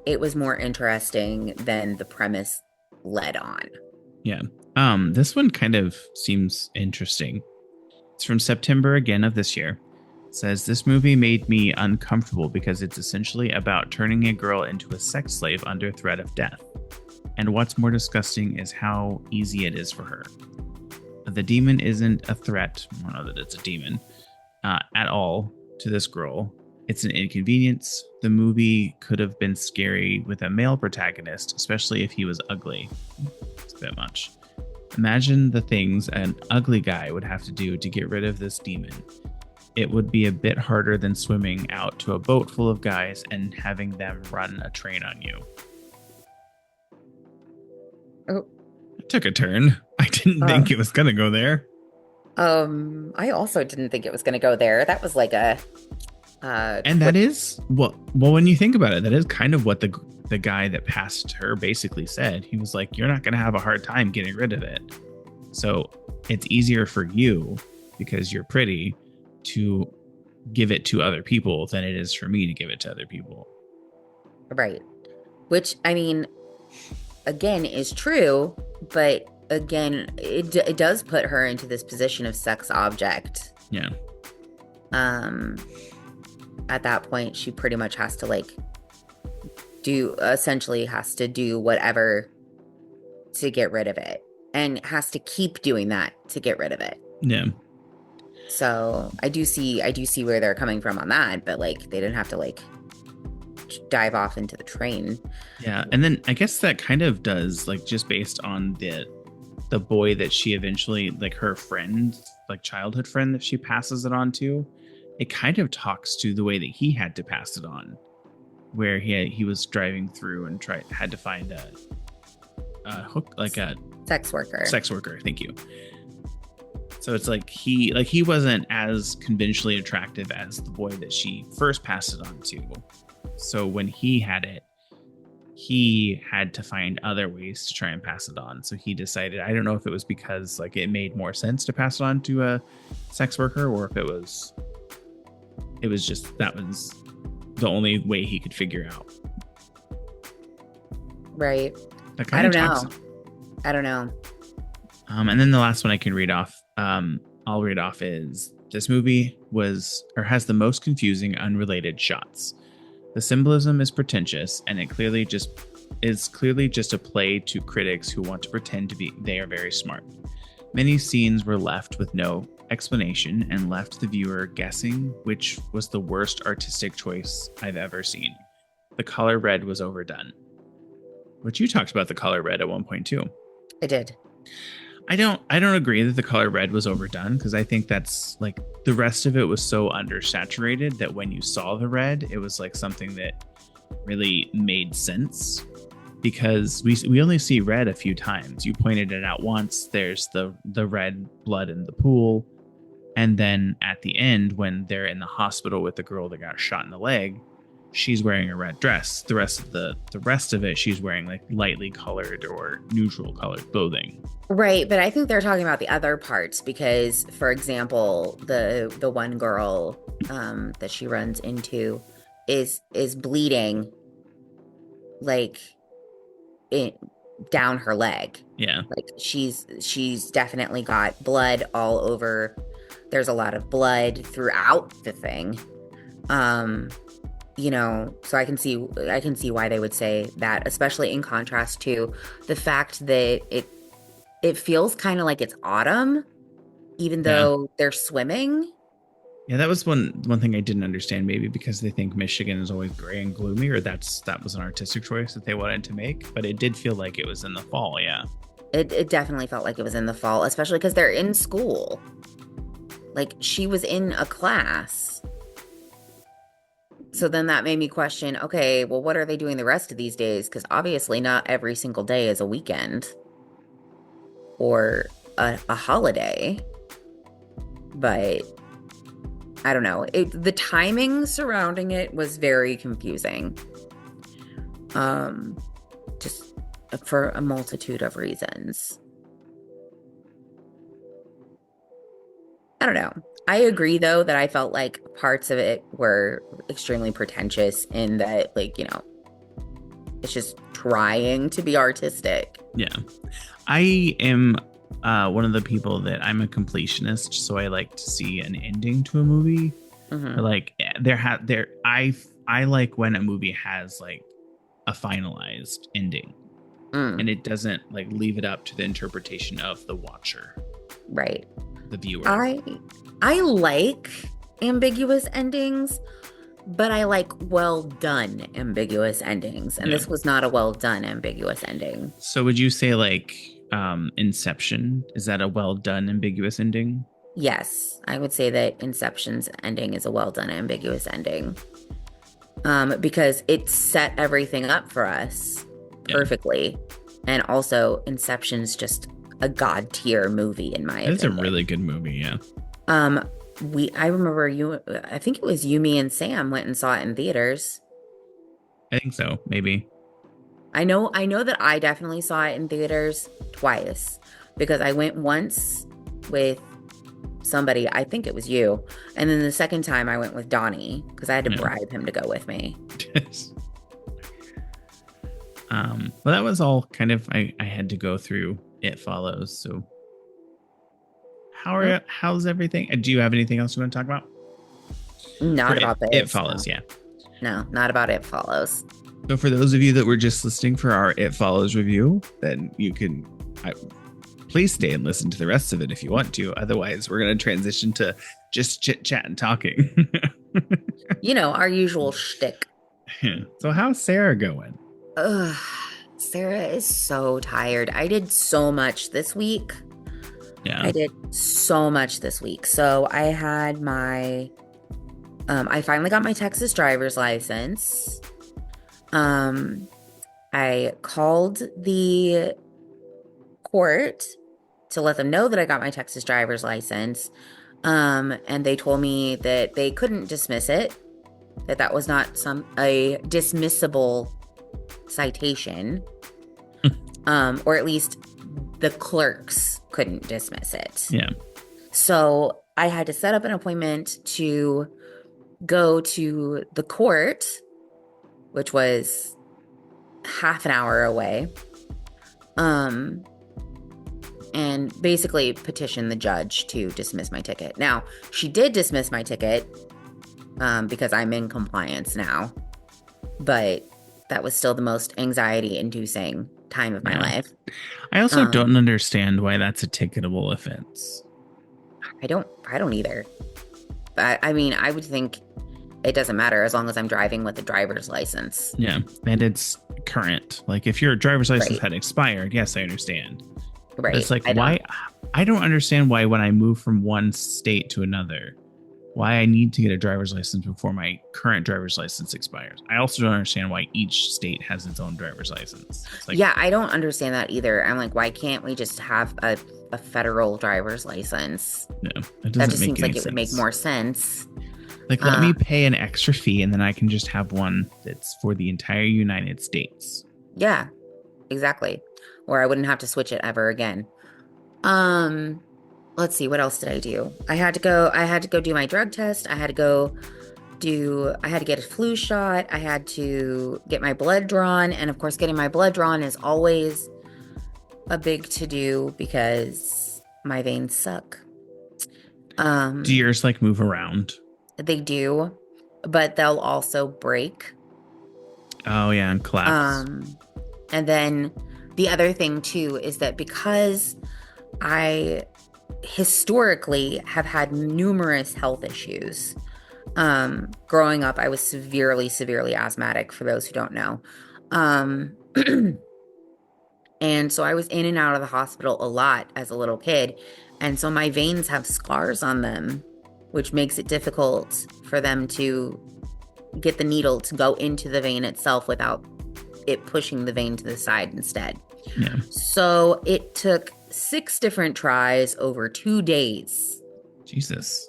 it was more interesting than the premise led on. Yeah. This one kind of seems interesting. It's from September again of this year. It says this movie made me uncomfortable because it's essentially about turning a girl into a sex slave under threat of death. And what's more disgusting is how easy it is for her. The demon isn't a threat. I don't know that it's a demon at all to this girl. It's an inconvenience. The movie could have been scary with a male protagonist, especially if he was ugly. It's a bit much. Imagine the things an ugly guy would have to do to get rid of this demon. It would be a bit harder than swimming out to a boat full of guys and having them run a train on you. Oh. It took a turn. I didn't think it was going to go there. I also didn't think it was going to go there. That was like a and that is well when you think about it, that is kind of what the guy that passed her basically said. He was like, you're not going to have a hard time getting rid of it. So it's easier for you because you're pretty to give it to other people than it is for me to give it to other people. Right. Which, I mean, again, is true, but again, it does put her into this position of sex object. Yeah. At that point, she pretty much has to has to do whatever to get rid of it, and has to keep doing that to get rid of it. Yeah. So I do see where they're coming from on that, but they didn't have to dive off into the train. Yeah. And then I guess that kind of does, just based on the boy that she eventually, her friend, childhood friend that she passes it on to, it kind of talks to the way that he had to pass it on, where he was driving through and had to find a hook, a sex worker. Thank you. So it's he wasn't as conventionally attractive as the boy that she first passed it on to. So when he had it, he had to find other ways to try and pass it on. So he decided, I don't know if it was because it made more sense to pass it on to a sex worker, or if it was just that was the only way he could figure out. Right. I don't know. And then the last one I can read off, I'll read off is this movie has the most confusing unrelated shots. The symbolism is pretentious, and it clearly just a play to critics who want to pretend they are very smart. Many scenes were left with no explanation and left the viewer guessing which was the worst artistic choice I've ever seen. The color red was overdone. But you talked about the color red at one point too. I did. I don't agree that the color red was overdone, because I think that's the rest of it was so undersaturated that when you saw the red, it was something that really made sense, because we only see red a few times. You pointed it out once. There's the red blood in the pool, and then at the end when they're in the hospital with the girl that got shot in the leg, she's wearing a red dress. The rest of it, she's wearing lightly colored or neutral colored clothing. Right, but I think they're talking about the other parts, because, for example, the one girl that she runs into is bleeding down her leg. Yeah. She's definitely got blood all over. There's a lot of blood throughout the thing. So I can see why they would say that, especially in contrast to the fact that it feels kind of like it's autumn, even Yeah. though they're swimming. Yeah, that was one thing I didn't understand, maybe because they think Michigan is always gray and gloomy, or that was an artistic choice that they wanted to make. But it did feel like it was in the fall, yeah. It definitely felt like it was in the fall, especially because they're in school. Like she was in a class. So then that made me question, okay, well, what are they doing the rest of these days? Because obviously not every single day is a weekend or a holiday. But I don't know. The timing surrounding it was very confusing. Just for a multitude of reasons. I don't know. I agree though that I felt like parts of it were extremely pretentious in that, like, it's just trying to be artistic. Yeah. I am one of the people that I'm a completionist, so I like to see an ending to a movie. Mm-hmm. Like I like when a movie has like a finalized ending and it doesn't like leave it up to the interpretation of the watcher. Right. The viewer. I like ambiguous endings, but I like well done ambiguous endings. And this was not a well done ambiguous ending. So would you say like Inception, is that a well done ambiguous ending? Yes, I would say that Inception's ending is a well done ambiguous ending. Because it set everything up for us perfectly. And also Inception's just a god tier movie in my opinion. It's a really good movie, yeah. I remember I think it was you, me, and Sam went and saw it in theaters. I think so, maybe. I know that I definitely saw it in theaters twice because I went once with somebody, I think it was you, and then the second time I went with Donnie because I had to bribe him to go with me. Well, that was all kind of I had to go through It Follows. So how's everything? Do you have anything else you want to talk about? Not about It Follows, yeah. No, not about It Follows. So for those of you that were just listening for our It Follows review, then you can please stay and listen to the rest of it if you want to. Otherwise, we're going to transition to just chit chat and talking. Our usual shtick. So how's Sarah going? Sarah is so tired. I did so much this week. Yeah. I did so much this week. So I had I finally got my Texas driver's license. I called the court to let them know that I got my Texas driver's license. And they told me that they couldn't dismiss it, that was not a dismissible citation. Or at least the clerks couldn't dismiss it. Yeah. So I had to set up an appointment to go to the court, which was half an hour away. And basically petition the judge to dismiss my ticket. Now, she did dismiss my ticket because I'm in compliance now. But that was still the most anxiety-inducing time of my life. I also don't understand why that's a ticketable offense. I don't either. I mean, I would think it doesn't matter as long as I'm driving with a driver's license. Yeah, and it's current. Like if your driver's license had expired, yes, I understand. Right. But it's like, why? I don't understand why when I move from one state to another, why I need to get a driver's license before my current driver's license expires. I also don't understand why each state has its own driver's license. It's like, yeah, I don't understand that either. I'm like, why can't we just have a federal driver's license? No, that just seems like it would make more sense. Like, let me pay an extra fee and then I can just have one that's for the entire United States. Yeah, exactly. Or I wouldn't have to switch it ever again. Let's see, what else did I do? I had to go do my drug test. I had to get a flu shot. I had to get my blood drawn. And of course, getting my blood drawn is always a big to-do because my veins suck. Do yours like move around? They do, but they'll also break. Oh yeah, and collapse. And then the other thing too is that because I historically have had numerous health issues. Growing up, I was severely asthmatic, for those who don't know. Um, and so I was in and out of the hospital a lot as a little kid. And so my veins have scars on them, which makes it difficult for them to get the needle to go into the vein itself without it pushing the vein to the side instead. Yeah. So it took 6 different tries over 2 days. Jesus.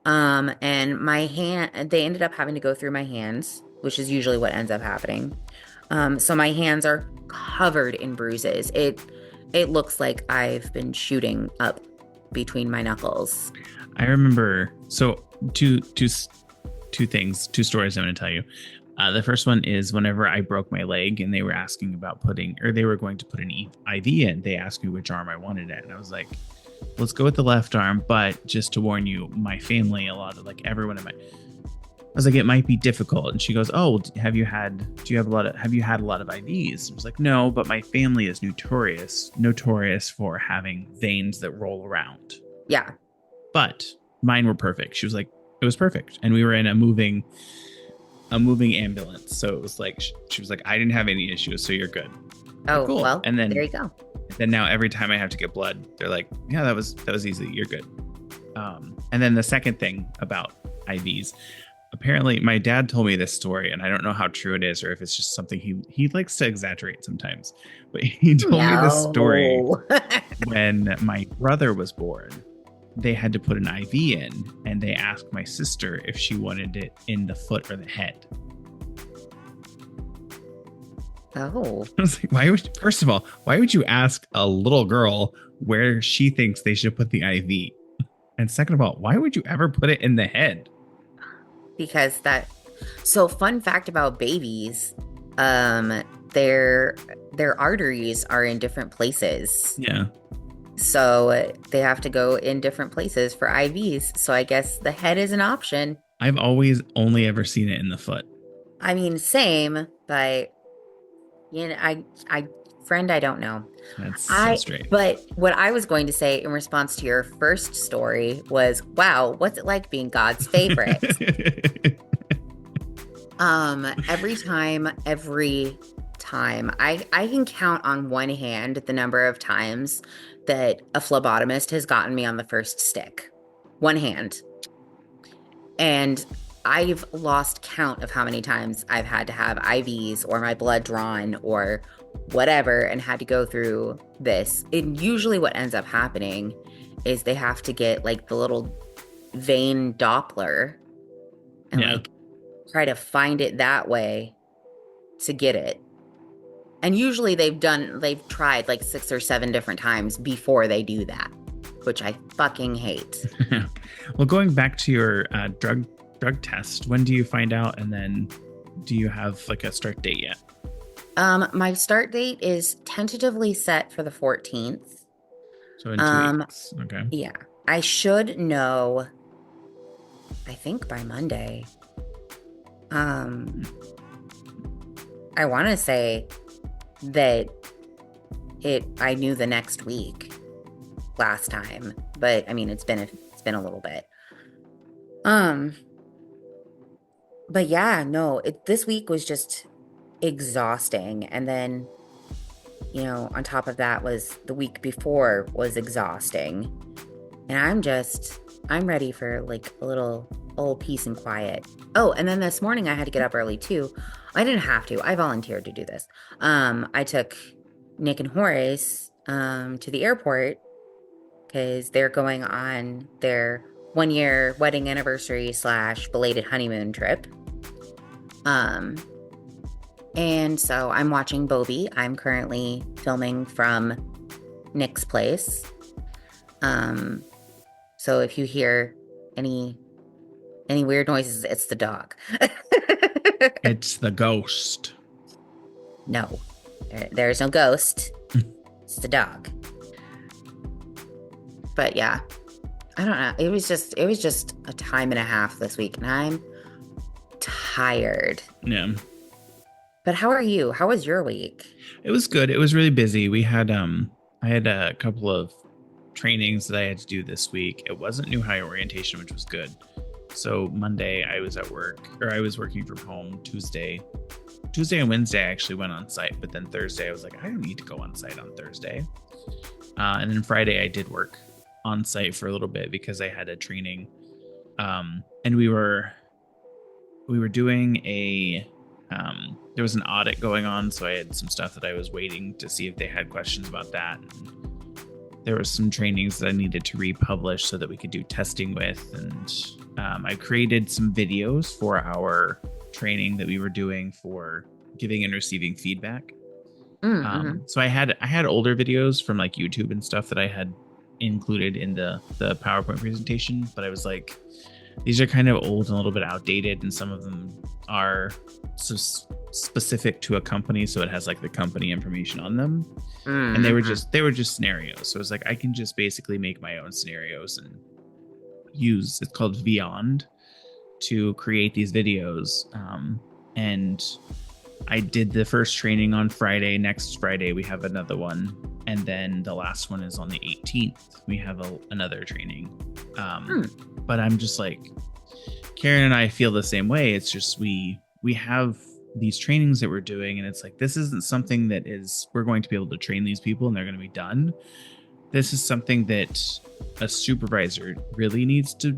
And my hand, they ended up having to go through my hands, which is usually what ends up happening. So my hands are covered in bruises. It looks like I've been shooting up between my knuckles. I remember, so two things, 2 stories I'm going to tell you. The first one is whenever I broke my leg and they were asking about they were going to put an IV in, they asked me which arm I wanted it. And I was like, let's go with the left arm. But just to warn you, my family, a lot of everyone in my, I was like, it might be difficult. And she goes, oh, have you had a lot of IVs? I was like, no, but my family is notorious for having veins that roll around. Yeah. But mine were perfect. She was like, it was perfect. And we were in a moving ambulance. So it was like, she was like, I didn't have any issues. So you're good. Oh, cool. Well, and then there you go. Then now every time I have to get blood, they're like, yeah, that was easy. You're good. And then the second thing about IVs, apparently my dad told me this story, and I don't know how true it is or if it's just something he likes to exaggerate sometimes. But he told me this story when my brother was born. They had to put an IV in, and they asked my sister if she wanted it in the foot or the head. Oh. I was like, first of all, why would you ask a little girl where she thinks they should put the IV? And second of all, why would you ever put it in the head? Because so fun fact about babies, their arteries are in different places. Yeah. So they have to go in different places for IVs. So I guess the head is an option. I've always only ever seen it in the foot. I mean, same, but I don't know. That's so strange. But what I was going to say in response to your first story was, wow, what's it like being God's favorite? Every time, I can count on one hand the number of times that a phlebotomist has gotten me on the first stick. One hand. And I've lost count of how many times I've had to have IVs or my blood drawn or whatever and had to go through this. And usually what ends up happening is they have to get like the little vein Doppler and like try to find it that way to get it. And usually they've tried like 6 or 7 different times before they do that, which I fucking hate. Well, going back to your drug test, when do you find out? And then do you have like a start date yet? My start date is tentatively set for the 14th. So in 2 weeks. Okay. Yeah. I should know, I think by Monday. I want to say that I knew the next week last time, but I mean, it's been a little bit. But yeah, no, this week was just exhausting. And then, on top of that was the week before was exhausting. And I'm ready for like a little old peace and quiet. Oh, and then this morning I had to get up early too. I didn't have to. I volunteered to do this. I took Nick and Horace to the airport because they're going on their 1-year wedding anniversary / belated honeymoon trip. And so I'm watching Bobby. I'm currently filming from Nick's place. So if you hear any weird noises, it's the dog. It's the ghost. No, there's no ghost. It's the dog. But yeah, I don't know. It was just a time and a half this week, and I'm tired. Yeah. But how are you? How was your week? It was good. It was really busy. We had I had a couple of trainings that I had to do this week. It wasn't new hire orientation, which was good. So Monday I was at work, or I was working from home. Tuesday and Wednesday I actually went on site, but then Thursday I was like, I don't need to go on site on Thursday. And then Friday I did work on site for a little bit because I had a training. And we were doing there was an audit going on, so I had some stuff that I was waiting to see if they had questions about that. And there was some trainings that I needed to republish so that we could do testing with, and I created some videos for our training that we were doing for giving and receiving feedback. So I had older videos from like YouTube and stuff that I had included in the PowerPoint presentation, but I was like, these are kind of old and a little bit outdated, and some of them are specific to a company, so it has like the company information on them. And they were just scenarios. So it's like I can just basically make my own scenarios and use, it's called Beyond, to create these videos. And I did the first training on Friday. Next Friday we have another one, and then the last one is on the 18th. We have another training. But I'm just like, Karen and I feel the same way. It's just we have these trainings that we're doing, and it's like, this isn't something that we're going to be able to train these people and they're going to be done. This is something that a supervisor really needs to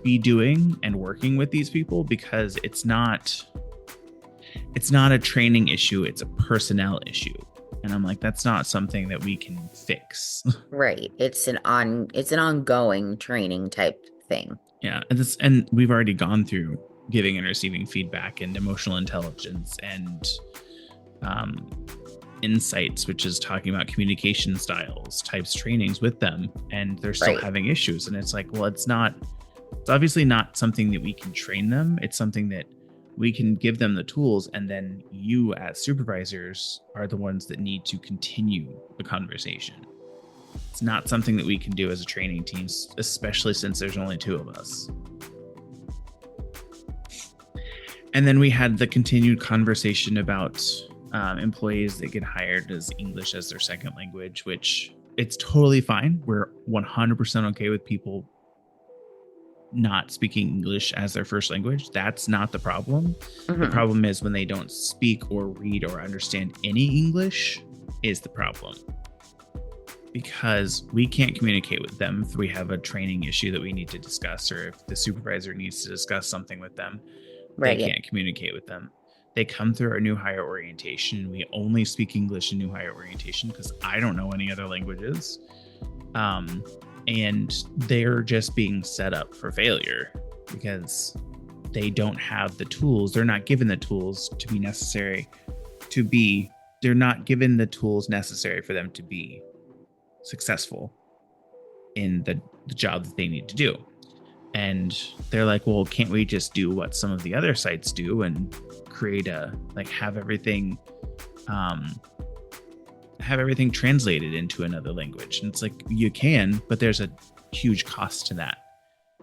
be doing and working with these people, because it's not a training issue, it's a personnel issue. And I'm like, that's not something that we can fix. Right. It's an ongoing training type thing. Yeah. And we've already gone through giving and receiving feedback and emotional intelligence and insights, which is talking about communication styles types trainings with them, and they're still having issues. And it's like, well, it's obviously not something that we can train them. It's something that we can give them the tools, and then you as supervisors are the ones that need to continue the conversation. It's not something that we can do as a training team, especially since there's only two of us. And then we had the continued conversation about employees that get hired as English as their second language, which it's totally fine. We're 100% okay with people not speaking English as their first language. That's not the problem. The problem is when they don't speak or read or understand any English is the problem, because we can't communicate with them if we have a training issue that we need to discuss, or if the supervisor needs to discuss something with them. They can't communicate with them. They come through our new hire orientation. We only speak English in new hire orientation because I don't know any other languages. And they're just being set up for failure because they don't have the tools. They're not given the tools to be necessary they're not given the tools necessary for them to be successful in the job that they need to do. And they're like, well, can't we just do what some of the other sites do and create have everything translated into another language? And it's like, you can, but there's a huge cost to that.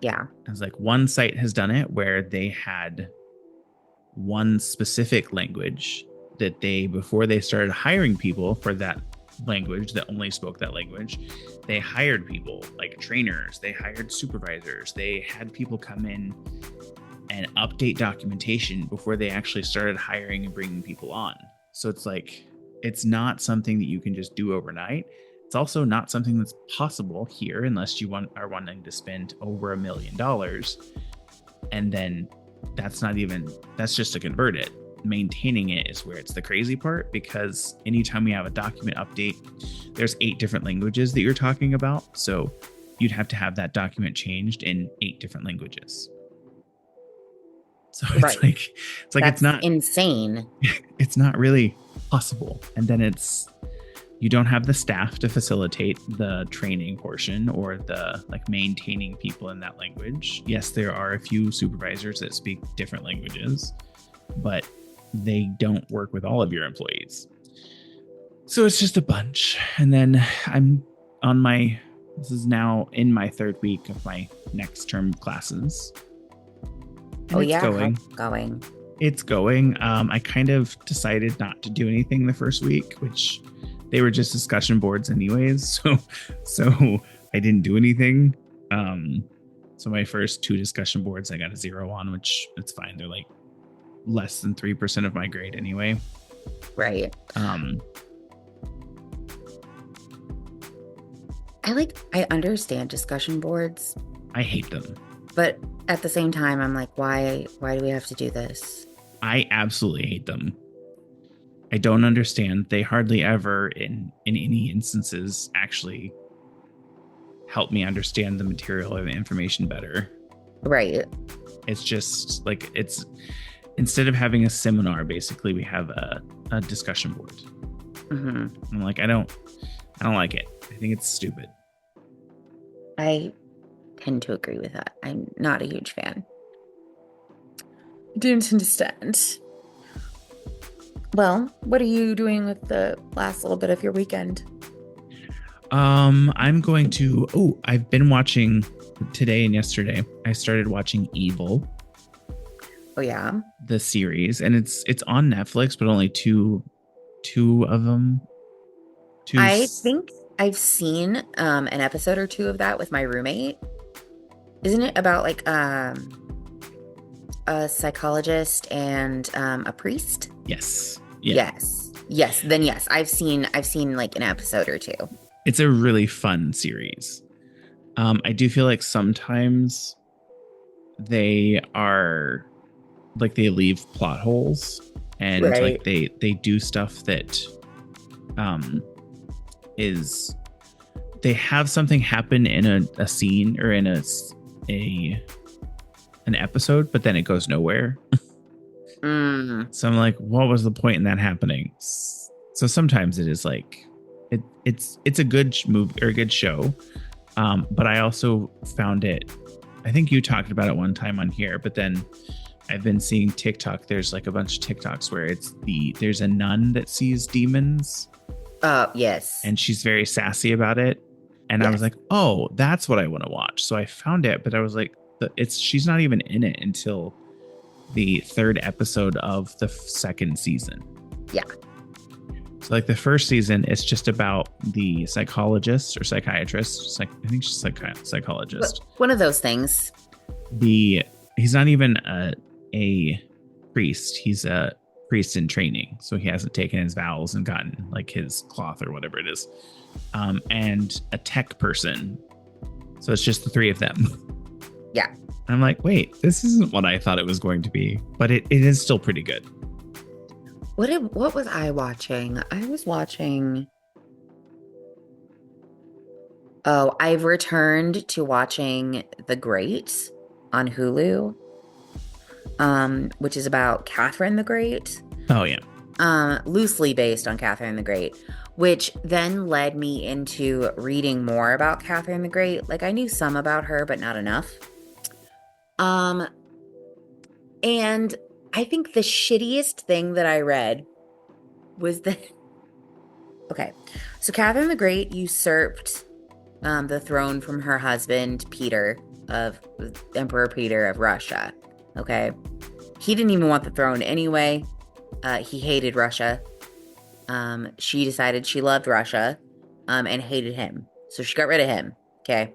Yeah. It's like one site has done it where they had one specific language that before they started hiring people for that language that only spoke that language, they hired people like trainers, they hired supervisors, they had people come in and update documentation before they actually started hiring and bringing people on. So it's like, it's not something that you can just do overnight. It's also not something that's possible here unless you are wanting to spend over $1 million. And then that's just to convert it. Maintaining it is where it's the crazy part, because anytime we have a document update, there's 8 different languages that you're talking about. So you'd have to have that document changed in 8 different languages. So it's like that's it's not insane. It's not really possible. And then you don't have the staff to facilitate the training portion or the maintaining people in that language. Yes, there are a few supervisors that speak different languages, but they don't work with all of your employees. So it's just a bunch. And then this is now in my 3rd week of my next term classes. And it's going. I kind of decided not to do anything the first week, which they were just discussion boards anyways. So I didn't do anything. So my first 2 discussion boards I got a 0 on, which it's fine. They're like less than 3% of my grade anyway. Right. I understand discussion boards. I hate them. But at the same time, I'm like, why do we have to do this? I absolutely hate them. I don't understand. They hardly ever, in any instances, actually help me understand the material or the information better. Right. It's just like it's instead of having a seminar, basically we have a discussion board. Mm-hmm. I'm like, I don't like it. I think it's stupid. I tend to agree with that. I'm not a huge fan. I don't understand. Well, what are you doing with the last little bit of your weekend? I'm going to. Oh, I've been watching today and yesterday. I started watching Evil. Oh yeah, the series, and it's on Netflix, but only two of them. I think I've seen an episode or 2 of that with my roommate. Isn't it about like a psychologist and a priest? Yes. Yeah. Yes. Then yes, I've seen like an episode or 2. It's a really fun series. I do feel like sometimes they are like they leave plot holes and Right. like they do stuff that is they have something happen in a scene or in an episode, but then it goes nowhere. So I'm like, what was the point in that happening? So sometimes it is like it's a good movie or a good show. But I also found it, I think you talked about it one time on here, but then I've been seeing TikTok. There's like a bunch of TikToks where there's a nun that sees demons. Yes. And she's very sassy about it. And yes. I was like, oh, that's what I want to watch. So I found it, but I was like, she's not even in it until the 3rd episode of the 2nd season. Yeah. So like the 1st season, it's just about the psychologist or psychiatrist. I think she's psychologist. One of those things. He's not even a priest. He's a priest in training. So he hasn't taken his vows and gotten like his cloth or whatever it is. And a tech person. So it's just the 3 of them. Yeah. And I'm like, wait, this isn't what I thought it was going to be, but it is still pretty good. What was I watching? I was watching. Oh, I've returned to watching The Great on Hulu, which is about Catherine the Great. Oh yeah. Loosely based on Catherine the Great, which then led me into reading more about Catherine the Great. Like I knew some about her, but not enough. And I think the shittiest thing that I read was that. Okay, so Catherine the Great usurped the throne from her husband Emperor Peter of Russia. Okay, he didn't even want the throne anyway. He hated Russia. She decided she loved Russia, and hated him, so she got rid of him. Okay,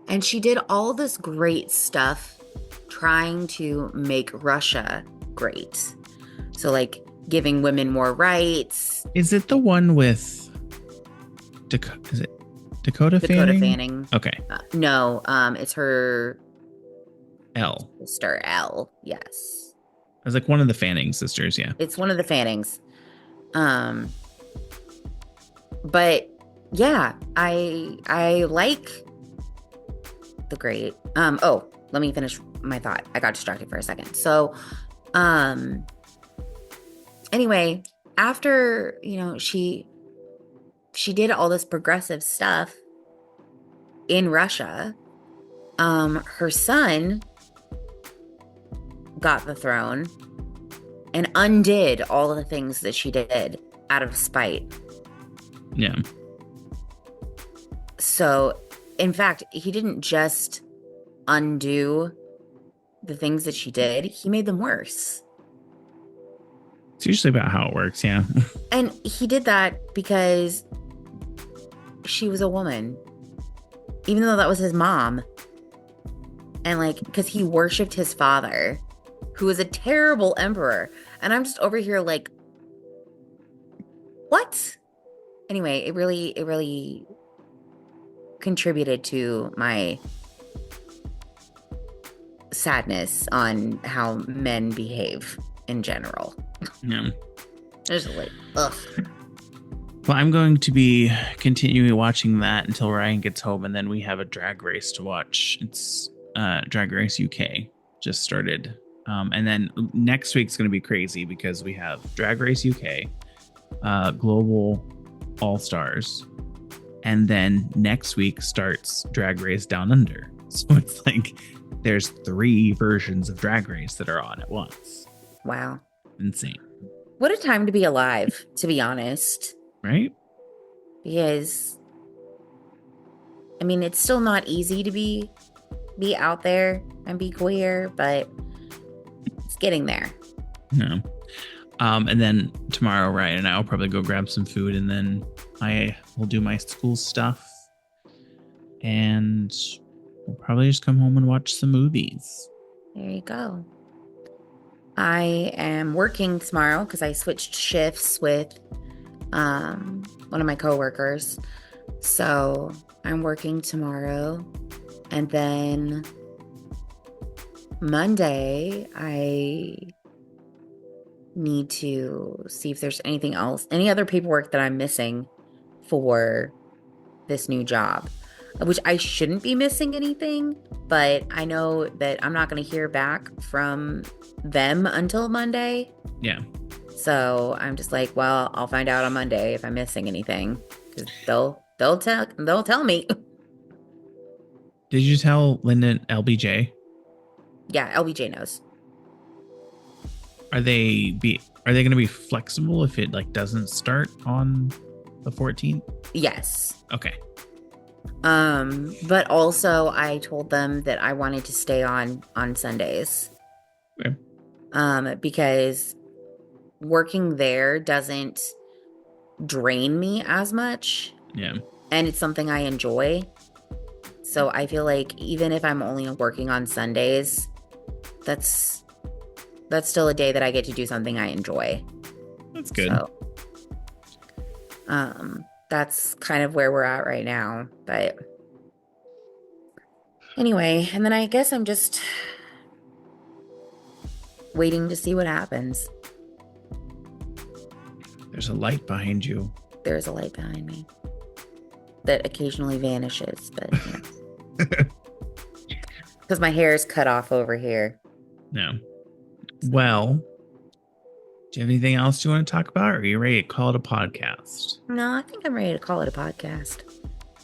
and she did all this great stuff trying to make Russia great. So like giving women more rights. Is it the one with Dakota Fanning? Okay. No, it's her Elle. sister Elle. Yes. I was like one of the Fanning sisters, yeah. It's one of the Fannings. But yeah, I like The Great. Oh, let me finish my thought. I got distracted for a second. So, anyway, after, she did all this progressive stuff in Russia, her son got the throne and undid all the things that she did out of spite. Yeah. So, in fact, he didn't just undo the things that she did, he made them worse. It's usually about how it works, yeah. And he did that because she was a woman, even though that was his mom. And like, because he worshipped his father, who was a terrible emperor. And I'm just over here like, what? Anyway, it really contributed to my sadness on how men behave in general. Yeah. Just like, ugh. Well, I'm going to be continuing watching that until Ryan gets home, and then we have a drag race to watch. It's Drag Race UK just started. And then next week's going to be crazy because we have Drag Race UK, Global All Stars, and then next week starts Drag Race Down Under. So it's like there's 3 versions of Drag Race that are on at once. Wow. Insane. What a time to be alive, to be honest. Right? Because, I mean, it's still not easy to be out there and be queer, but it's getting there. No. And then tomorrow, Ryan and I will probably go grab some food, and then I will do my school stuff, and we'll probably just come home and watch some movies. There you go. I am working tomorrow because I switched shifts with one of my coworkers. So I'm working tomorrow, and then Monday I need to see if there's anything else, any other paperwork that I'm missing for this new job, which I shouldn't be missing anything, but I know that I'm not going to hear back from them until Monday. Yeah. So I'm just like, well, I'll find out on Monday if I'm missing anything, because they'll tell me. Did you tell Lyndon LBJ? Yeah, LBJ knows. Are they going to be flexible if it like doesn't start on the 14th? Yes. Okay. But also I told them that I wanted to stay on Sundays. Okay. Because working there doesn't drain me as much. Yeah. And it's something I enjoy. So I feel like even if I'm only working on Sundays, that's still a day that I get to do something I enjoy. That's good. So, that's kind of where we're at right now. But anyway, and then I guess I'm just waiting to see what happens. There's a light behind you. There's a light behind me that occasionally vanishes, but because my hair is cut off over here. No. Well, do you have anything else you want to talk about, or are you ready to call it a podcast? No, I think I'm ready to call it a podcast.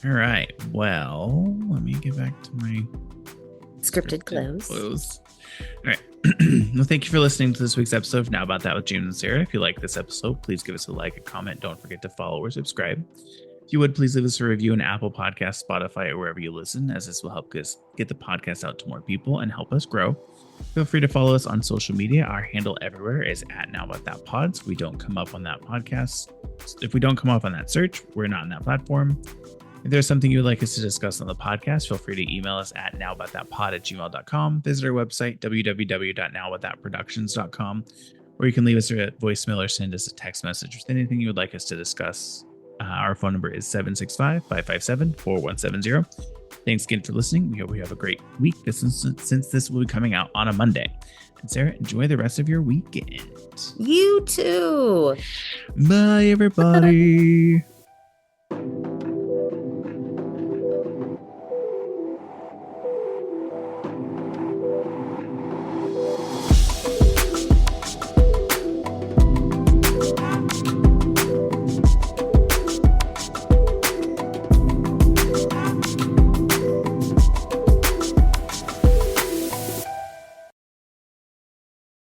All right. Well, let me get back to my Scripted close. All right. Well, thank you for listening to this week's episode of Now About That with James and Sarah. If you like this episode, please give us a like, a comment. Don't forget to follow or subscribe. If you would, please leave us a review on Apple Podcasts, Spotify, or wherever you listen, as this will help us get the podcast out to more people and help us grow. Feel free to follow us on social media. Our handle everywhere is @NowAboutThatPod. So we don't come up on that podcast. If we don't come up on that search, we're not on that platform. If there's something you would like us to discuss on the podcast, feel free to email us at nowaboutThatPod@gmail.com. Visit our website, www.nowaboutThatProductions.com, or you can leave us a voicemail or send us a text message with anything you would like us to discuss. Our phone number is 765-557-4170. Thanks again for listening. We hope you have a great week since this will be coming out on a Monday. And Sarah, enjoy the rest of your weekend. You too. Bye, everybody.